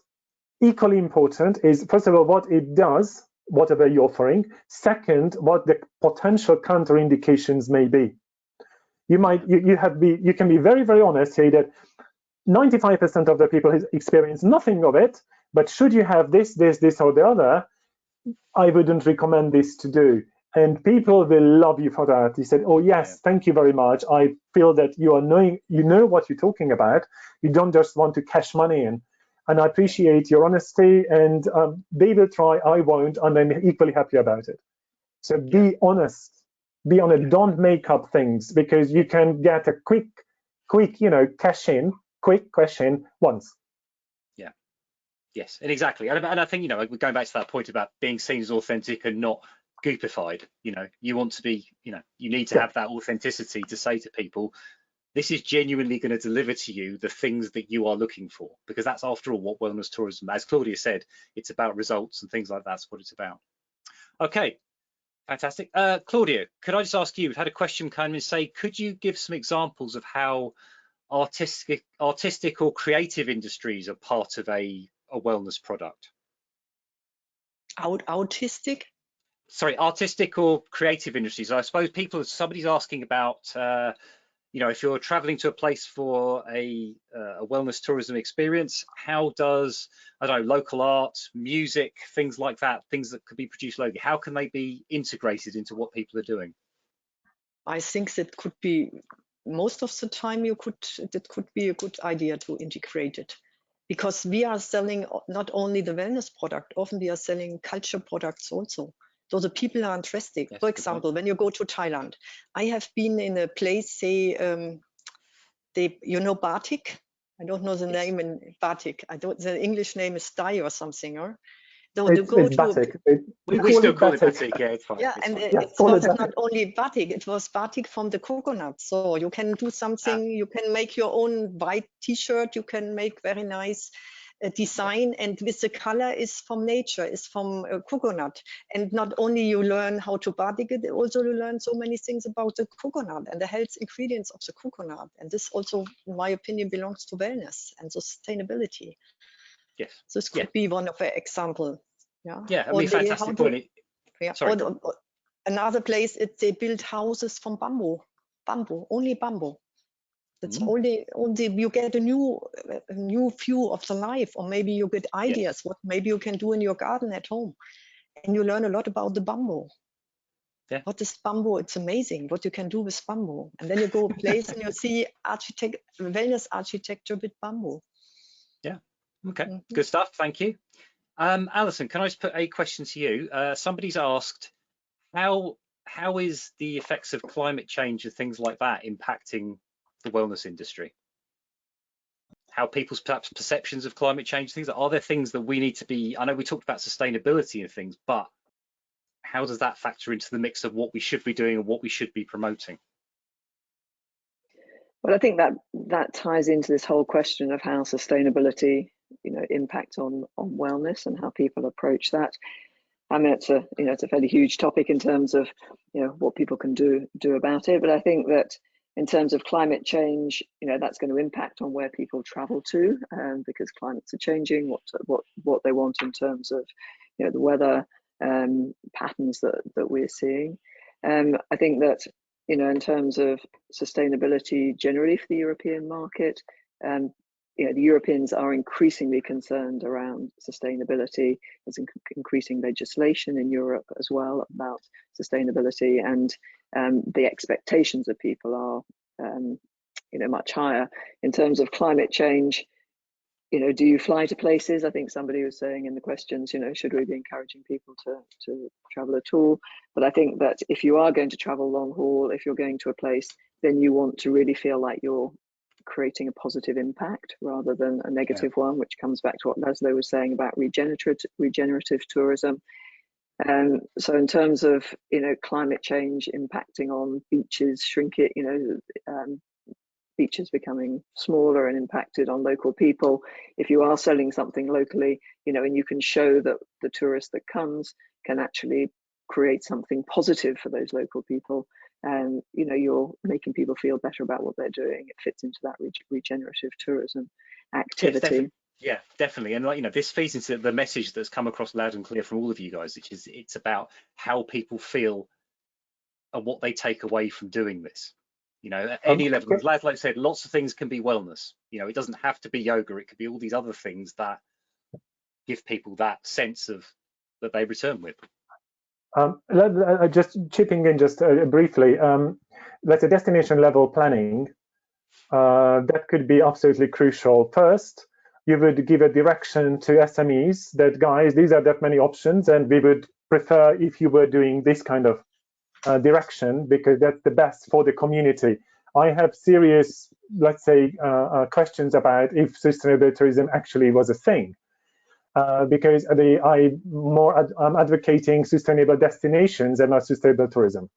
equally important is, first of all, what it does, whatever you're offering. Second, what the potential counterindications may be. You can be very, very honest here that 95% of the people experience nothing of it, but should you have this, or the other, I wouldn't recommend this to do. And people will love you for that. He said, oh yes, thank you very much. I feel that you know what you're talking about. You don't just want to cash money in. And I appreciate your honesty, and they will try, I won't, and I'm equally happy about it. So be honest, don't make up things, because you can get a quick, cash in, quick question once. Yeah, yes, and exactly. And I think, we're going back to that point about being seen as authentic and not goopified. You want to be, you need to have that authenticity to say to people, this is genuinely going to deliver to you the things that you are looking for, because that's, after all, what wellness tourism, as Claudia said, it's about results and things like that's what it's about. Okay, fantastic. Claudia, could I just ask you, we've had a question come in, say, could you give some examples of how artistic or creative industries are part of a wellness product? Autistic? Sorry, artistic or creative industries. I suppose somebody's asking about, if you're traveling to a place for a wellness tourism experience, how does, I don't know, local art, music, things like that, things that could be produced locally, how can they be integrated into what people are doing? I think that could be, most of the time that could be a good idea to integrate it, because we are selling not only the wellness product, often we are selling culture products also. So the people are interested. Yes, for example, when you go to Thailand, I have been in a place, say, batik. I don't know the name in batik. The English name is dye or something, or it's batik. We still call it batik. Yeah, it's fine. Yeah, it's and fine. it was not only batik, it was batik from the coconut. So you can do something, you can make your own white t-shirt, you can make very nice design, and with the color is from nature, is from coconut. And not only you learn how to batik it, also you learn so many things about the coconut and the health ingredients of the coconut. And this also, in my opinion, belongs to wellness and sustainability. Yes. So this could be one of an example. Yeah, I mean, fantastic point. Sorry. Another place, they build houses from bamboo, only bamboo. That's only you get a new view of the life, or maybe you get ideas what maybe you can do in your garden at home, and you learn a lot about the bamboo. Yeah. What is bamboo? It's amazing what you can do with bamboo. And then you go a place and you see wellness architecture with bamboo. Yeah. Okay. Good stuff. Thank you. Alison, can I just put a question to you? Somebody's asked, how is the effects of climate change and things like that impacting the wellness industry? How people's perhaps perceptions of climate change, things, are there things that we need to be, I know we talked about sustainability and things, but how does that factor into the mix of what we should be doing and what we should be promoting? Well, I think that ties into this whole question of how sustainability, impact on wellness and how people approach that. I mean, it's a it's a fairly huge topic in terms of what people can do about it. But I think that in terms of climate change, that's going to impact on where people travel to, because climates are changing. What they want in terms of the weather patterns that we're seeing. I think that in terms of sustainability generally for the European market, the Europeans are increasingly concerned around sustainability. There's increasing legislation in Europe as well about sustainability, and the expectations of people are much higher. In terms of climate change, do you fly to places? I think somebody was saying in the questions, should we be encouraging people to travel at all? But I think that if you are going to travel long haul, if you're going to a place, then you want to really feel like you're creating a positive impact rather than a negative one, which comes back to what László was saying about regenerative tourism. So in terms of climate change impacting on beaches, beaches becoming smaller and impacted on local people, if you are selling something locally, and you can show that the tourist that comes can actually create something positive for those local people, and you're making people feel better about what they're doing, it fits into that regenerative tourism activity. Yeah, definitely. And this feeds into the message that's come across loud and clear from all of you guys, which is it's about how people feel and what they take away from doing this. At any level, as László said, lots of things can be wellness. It doesn't have to be yoga. It could be all these other things that give people that sense of that they return with. Just chipping in just briefly, let's say destination level planning, that could be absolutely crucial. First, you would give a direction to SMEs that, guys, these are that many options, and we would prefer if you were doing this kind of direction, because that's the best for the community. I have serious, let's say, questions about if sustainable tourism actually was a thing, because I'm advocating sustainable destinations and not sustainable tourism,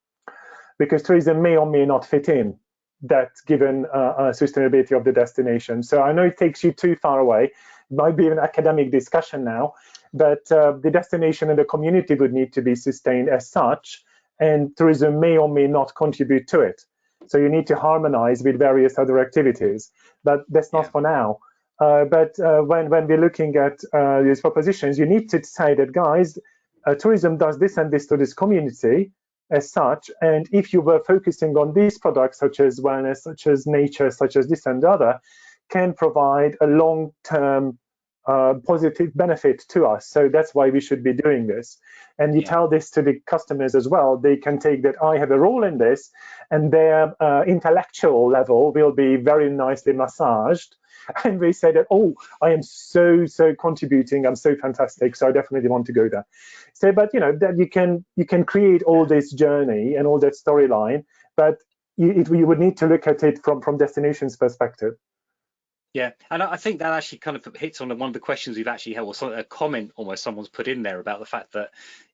because tourism may or may not fit in that given sustainability of the destination. So I know it takes you too far away. It might be an academic discussion now, but the destination and the community would need to be sustained as such, and tourism may or may not contribute to it. So you need to harmonize with various other activities, but that's not for now. But when we're looking at these propositions, you need to say that, guys, tourism does this and this to this community as such, and if you were focusing on these products, such as wellness, such as nature, such as this and the other, can provide a long-term positive benefit to us. So that's why we should be doing this. And you tell this to the customers as well. They can take that I have a role in this, and their intellectual level will be very nicely massaged. And they say that, oh, I am so contributing, I'm so fantastic, so I definitely want to go there. So, but that you can create all this journey and all that storyline, but you would need to look at it from destinations perspective. Yeah, and I think that actually kind of hits on one of the questions we've actually had, or a comment almost someone's put in there about the fact that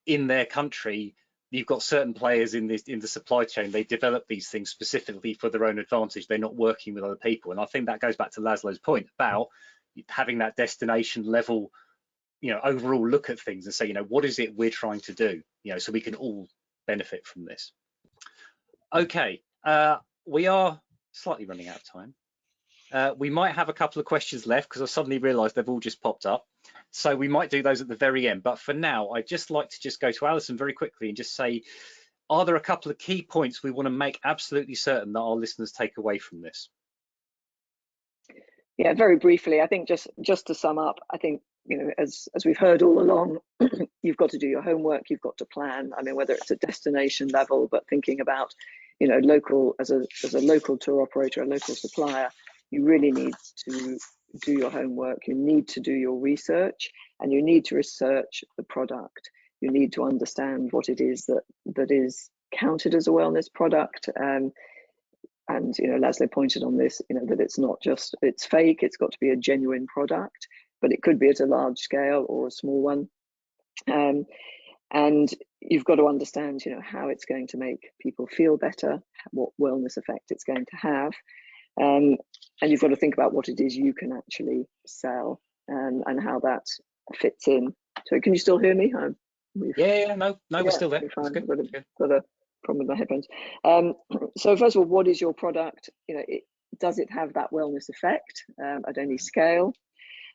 in their country, you've got certain players in the supply chain. They develop these things specifically for their own advantage. They're not working with other people. And I think that goes back to László's point about having that destination level, overall look at things and say, what is it we're trying to do, so we can all benefit from this. Okay, we are slightly running out of time. We might have a couple of questions left because I suddenly realized they've all just popped up. So we might do those at the very end. But for now, I'd just like to just go to Alison very quickly and just say, are there a couple of key points we want to make absolutely certain that our listeners take away from this? Yeah, very briefly, I think just to sum up, I think, as we've heard all along, you've got to do your homework, you've got to plan. I mean, whether it's at destination level, but thinking about, local as a local tour operator, a local supplier, you really need to do your homework, you need to do your research, and you need to research the product. You need to understand what it is that is counted as a wellness product. And László pointed on this, that it's not just, it's fake, it's got to be a genuine product, but it could be at a large scale or a small one. And you've got to understand, how it's going to make people feel better, what wellness effect it's going to have. And you've got to think about what it is you can actually sell, and how that fits in. So can you still hear me? No, we're still there. Got a problem with my headphones. So first of all, what is your product? You know, does it have that wellness effect at any scale?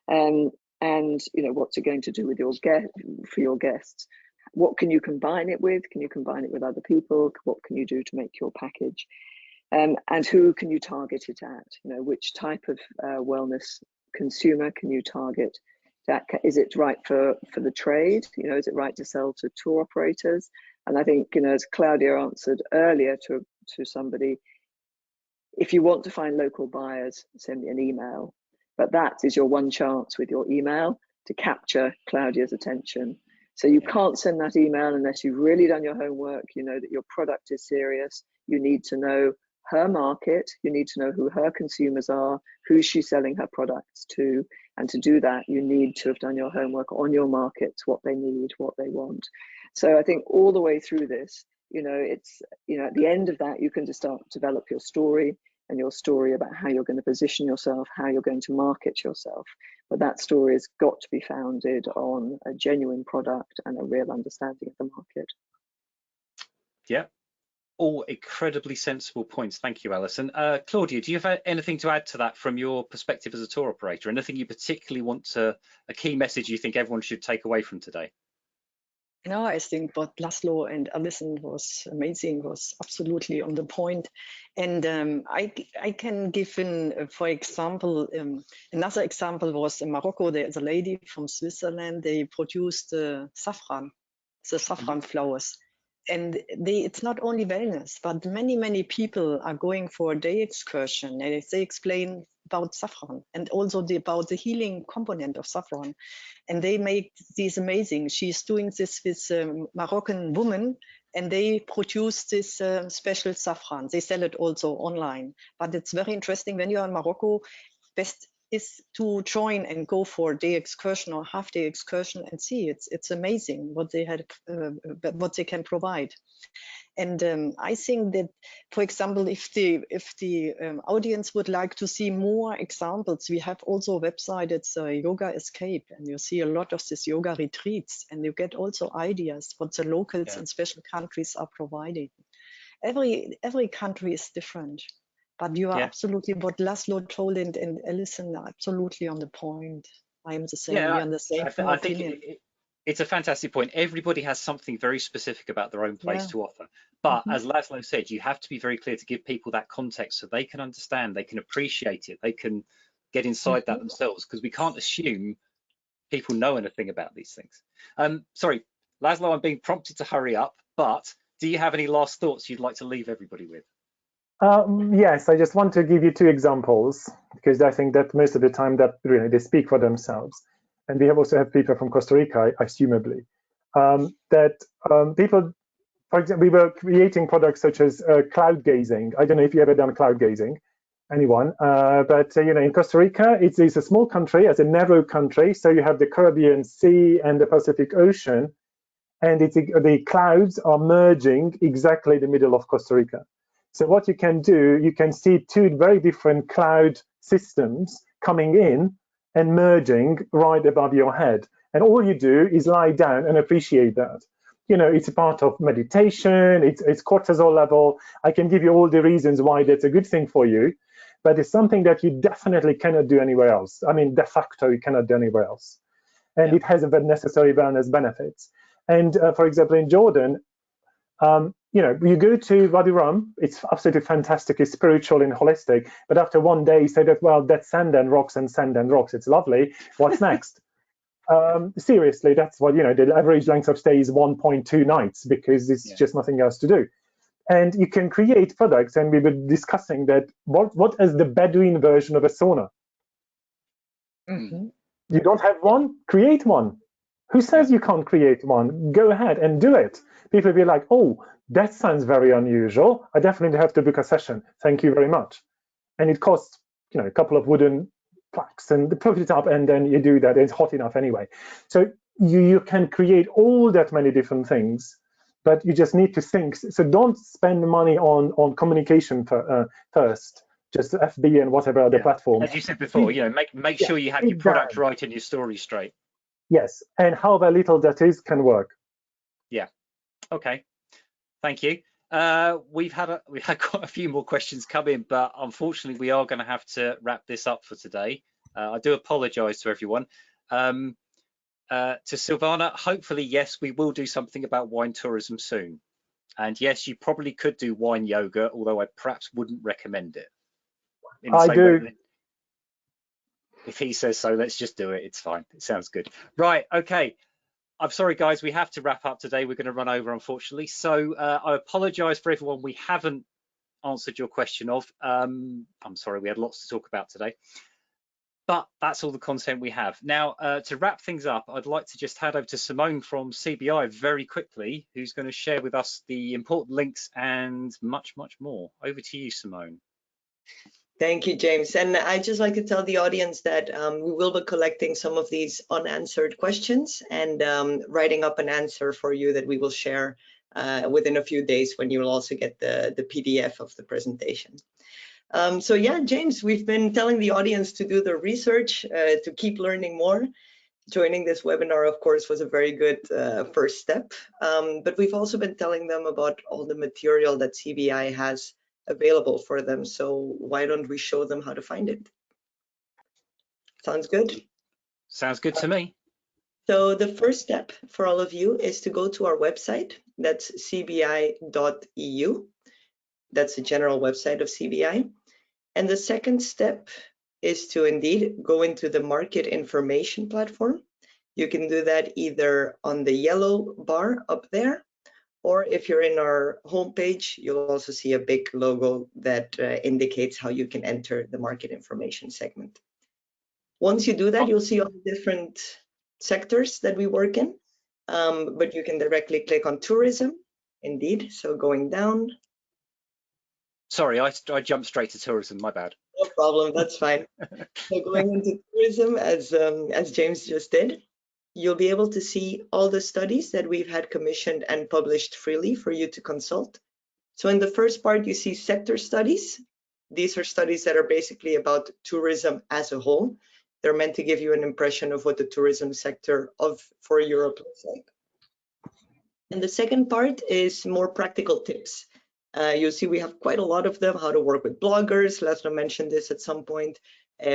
And you know, what's it going to do with for your guests? What can you combine it with? Can you combine it with other people? What can you do to make your package? And who can you target it at? You know, which type of wellness consumer can you target? Is it right for the trade? You know, is it right to sell to tour operators? And I think, you know, as Claudia answered earlier to somebody, if you want to find local buyers, send me an email. But that is your one chance with your email to capture Claudia's attention. So you can't send that email unless you've really done your homework. You know that your product is serious. You need to know her market. You need to know who her consumers are, who she's selling her products to. And to do that, you need to have done your homework on your markets, what they need, what they want. So I think all the way through this, you know, it's, you know, at the end of that, you can just start to develop your story and your story about how you're going to position yourself, how you're going to market yourself. But that story has got to be founded on a genuine product and a real understanding of the market. Yeah, all incredibly sensible points. Thank you, Alison. Claudia, do you have anything to add to that from your perspective as a tour operator? Anything you particularly a key message you think everyone should take away from today? No, I think what László and Alison was amazing, was absolutely on the point. And I can give for example, another example was in Morocco. There's a lady from Switzerland. They produced saffron, the saffron flowers. And it's not only wellness, but many people are going for a day excursion, and they explain about saffron and also about the healing component of saffron. And they make these amazing. She's doing this with Moroccan women, and they produce this special saffron. They sell it also online. But it's very interesting when you're in Morocco. Best is to join and go for a day excursion or half-day excursion and see. It's amazing what they had, what they can provide. And I think that, for example, if the audience would like to see more examples, we have also a website. It's Yoga Escape, and you see a lot of these yoga retreats, and you get also ideas what the locals in special countries are providing. Every country is different. But you are absolutely, what László told and Alison, absolutely on the point. I am the same. We are the same I think it's a fantastic point. Everybody has something very specific about their own place to offer. But as László said, you have to be very clear to give people that context so they can understand, they can appreciate it, they can get inside that themselves, because we can't assume people know anything about these things. Sorry, László, I'm being prompted to hurry up, but do you have any last thoughts you'd like to leave everybody with? Yes, I just want to give you two examples, because I think that most of the time that really they speak for themselves. And we also have people from Costa Rica, assumably, people, for example, we were creating products such as cloud gazing. I don't know if you ever done cloud gazing, anyone, but you know, in Costa Rica, it's a small country, it's a narrow country, so you have the Caribbean Sea and the Pacific Ocean, and the clouds are merging exactly in the middle of Costa Rica. So what you can do, you can see two very different cloud systems coming in and merging right above your head. And all you do is lie down and appreciate that. You know, it's a part of meditation, it's cortisol level. I can give you all the reasons why that's a good thing for you, but it's something that you definitely cannot do anywhere else. I mean, de facto, you cannot do anywhere else. And it has the necessary wellness benefits. And for example, in Jordan, you know, you go to Wadi Rum, it's absolutely fantastic, it's spiritual and holistic, but after one day you say that, well, that's sand and rocks, it's lovely, what's next? Seriously, that's what, you know, the average length of stay is 1.2 nights, because it's just nothing else to do. And you can create products, and we were discussing that, what is the Bedouin version of a sauna? You don't have one? Create one. Who says you can't create one? Go ahead and do it. People will be like, oh, that sounds very unusual. I definitely have to book a session. Thank you very much. And it costs, you know, a couple of wooden plaques, and put it up, and then you do that. It's hot enough anyway. So you can create all that many different things, but you just need to think. So don't spend money on communication first. Just FB and whatever other platform. As you said before, you know, make sure you have your product right and your story straight. Yes, and however little that is can work. Okay, thank you. We've had quite a few more questions come in, but unfortunately we are going to have to wrap this up for today. I do apologise to everyone. To Silvana, hopefully, yes, we will do something about wine tourism soon. And yes, you probably could do wine yoga, although I perhaps wouldn't recommend it. In the same way that if he says so, let's just do it. It's fine. It sounds good. Right. Okay. I'm sorry, guys. We have to wrap up today. We're going to run over, unfortunately. So I apologise for everyone we haven't answered your question of. I'm sorry. We had lots to talk about today. But that's all the content we have. Now, to wrap things up, I'd like to just hand over to Simone from CBI very quickly, who's going to share with us the important links and much, much more. Over to you, Simone. Thank you, James. And I'd just like to tell the audience that we will be collecting some of these unanswered questions and writing up an answer for you that we will share within a few days, when you will also get the PDF of the presentation. So yeah, James, we've been telling the audience to do the research, to keep learning more. Joining this webinar, of course, was a very good first step, but we've also been telling them about all the material that CBI has available for them. So why don't we show them how to find it? Sounds good? Sounds good to me. So the first step for all of you is to go to our website. That's cbi.eu. That's the general website of CBI. And the second step is to indeed go into the market information platform. You can do that either on the yellow bar up there, or if you're in our homepage, you'll also see a big logo that indicates how you can enter the market information segment. Once you do that, you'll see all the different sectors that we work in, but you can directly click on tourism, indeed. So going down. Sorry, I jumped straight to tourism, my bad. No problem, that's fine. So going into tourism, as James just did, you'll be able to see all the studies that we've had commissioned and published freely for you to consult. So in the first part, you see sector studies. These are studies that are basically about tourism as a whole. They're meant to give you an impression of what the tourism sector for Europe looks like. And the second part is more practical tips. You'll see we have quite a lot of them, how to work with bloggers. László mentioned this at some point.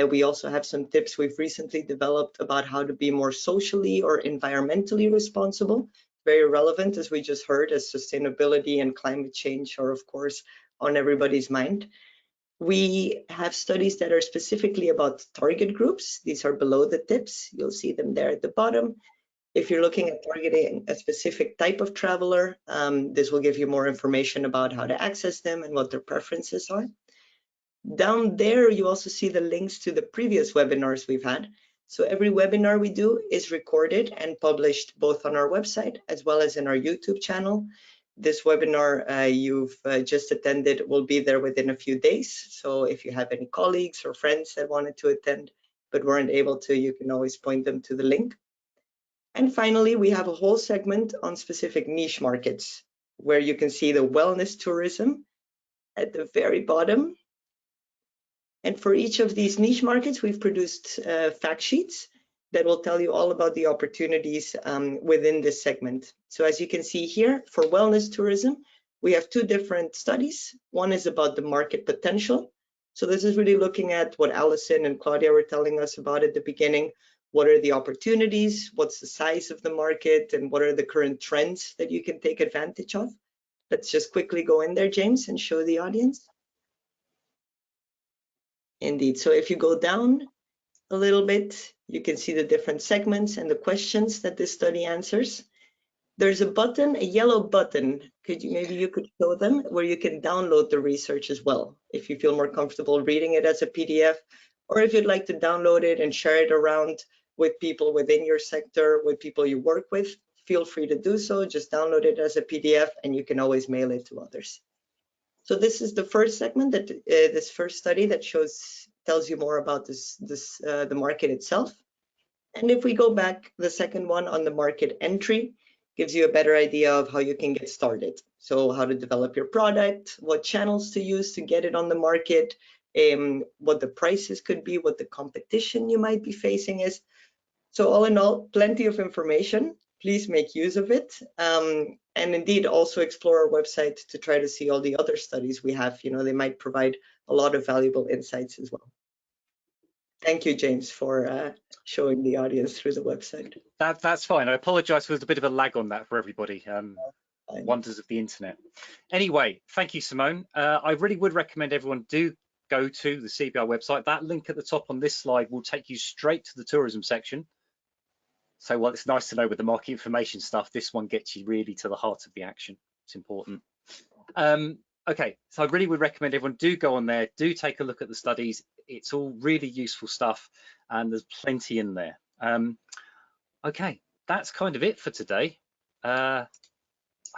We also have some tips we've recently developed about how to be more socially or environmentally responsible. Very relevant, as we just heard, as sustainability and climate change are, of course, on everybody's mind. We have studies that are specifically about target groups. These are below the tips. You'll see them there at the bottom. If you're looking at targeting a specific type of traveler, this will give you more information about how to access them and what their preferences are. Down there, you also see the links to the previous webinars we've had. So every webinar we do is recorded and published both on our website as well as in our YouTube channel. This webinar you've just attended will be there within a few days. So if you have any colleagues or friends that wanted to attend but weren't able to, you can always point them to the link. And finally, we have a whole segment on specific niche markets, where you can see the wellness tourism at the very bottom. And for each of these niche markets, we've produced fact sheets that will tell you all about the opportunities within this segment. So as you can see here, for wellness tourism, we have two different studies. One is about the market potential. So this is really looking at what Alison and Claudia were telling us about at the beginning. What are the opportunities? What's the size of the market? And what are the current trends that you can take advantage of? Let's just quickly go in there, James, and show the audience. Indeed. So if you go down a little bit, you can see the different segments and the questions that this study answers. There's a button, a yellow button. Maybe you could show them where you can download the research as well, if you feel more comfortable reading it as a PDF, or if you'd like to download it and share it around with people within your sector, with people you work with, feel free to do so. Just download it as a PDF and you can always mail it to others. So this is the first segment, that this first study that tells you more about the market itself. And if we go back, the second one on the market entry gives you a better idea of how you can get started. So how to develop your product, what channels to use to get it on the market, what the prices could be, what the competition you might be facing is. So all in all, plenty of information. Please make use of it. and indeed also explore our website to try to see all the other studies we have. They might provide a lot of valuable insights as well. Thank you, James, for showing the audience through the website. That's fine. I apologize for a bit of a lag on that for everybody. Wonders of the internet. Anyway, thank you, Simone. I really would recommend everyone do go to the CBI website. That link at the top on this slide will take you straight to the tourism section. So while it's nice to know with the market information stuff, this one gets you really to the heart of the action. It's important. Okay, so I really would recommend everyone do go on there, do take a look at the studies. It's all really useful stuff, and there's plenty in there. Okay, that's kind of it for today. I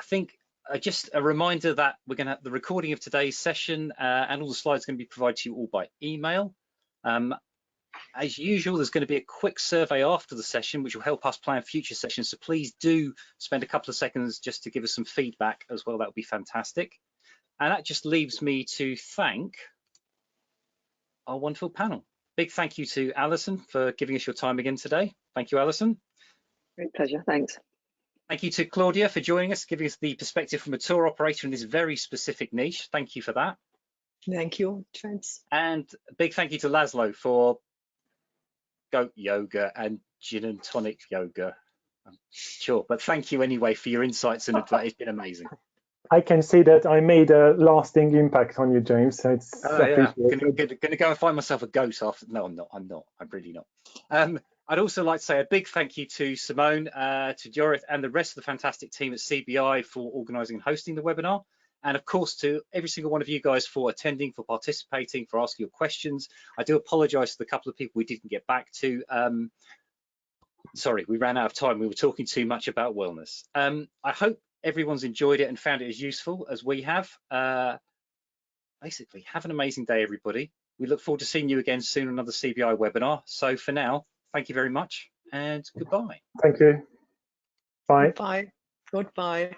think just a reminder that we're going to have the recording of today's session and all the slides are going to be provided to you all by email. As usual, there's going to be a quick survey after the session, which will help us plan future sessions. So please do spend a couple of seconds just to give us some feedback as well. That would be fantastic. And that just leaves me to thank our wonderful panel. Big thank you to Alison for giving us your time again today. Thank you, Alison. Great pleasure, thanks. Thank you to Claudia for joining us, giving us the perspective from a tour operator in this very specific niche. Thank you for that. Thank you, James. And a big thank you to László for goat yoga and gin and tonic yoga. Sure, but thank you anyway for your insights and advice. It's been amazing. I can see that I made a lasting impact on you, James. So it's yeah. Gonna go and find myself a goat after. No, I'm not. I'm really not. I'd also like to say a big thank you to Simone, to Jorrit, and the rest of the fantastic team at CBI for organising and hosting the webinar. And of course, to every single one of you guys for attending, for participating, for asking your questions. I do apologise to the couple of people we didn't get back to. Sorry, we ran out of time. We were talking too much about wellness. I hope everyone's enjoyed it and found it as useful as we have. Basically, have an amazing day, everybody. We look forward to seeing you again soon on another CBI webinar. So for now, thank you very much and goodbye. Thank you. Bye. Goodbye. Goodbye.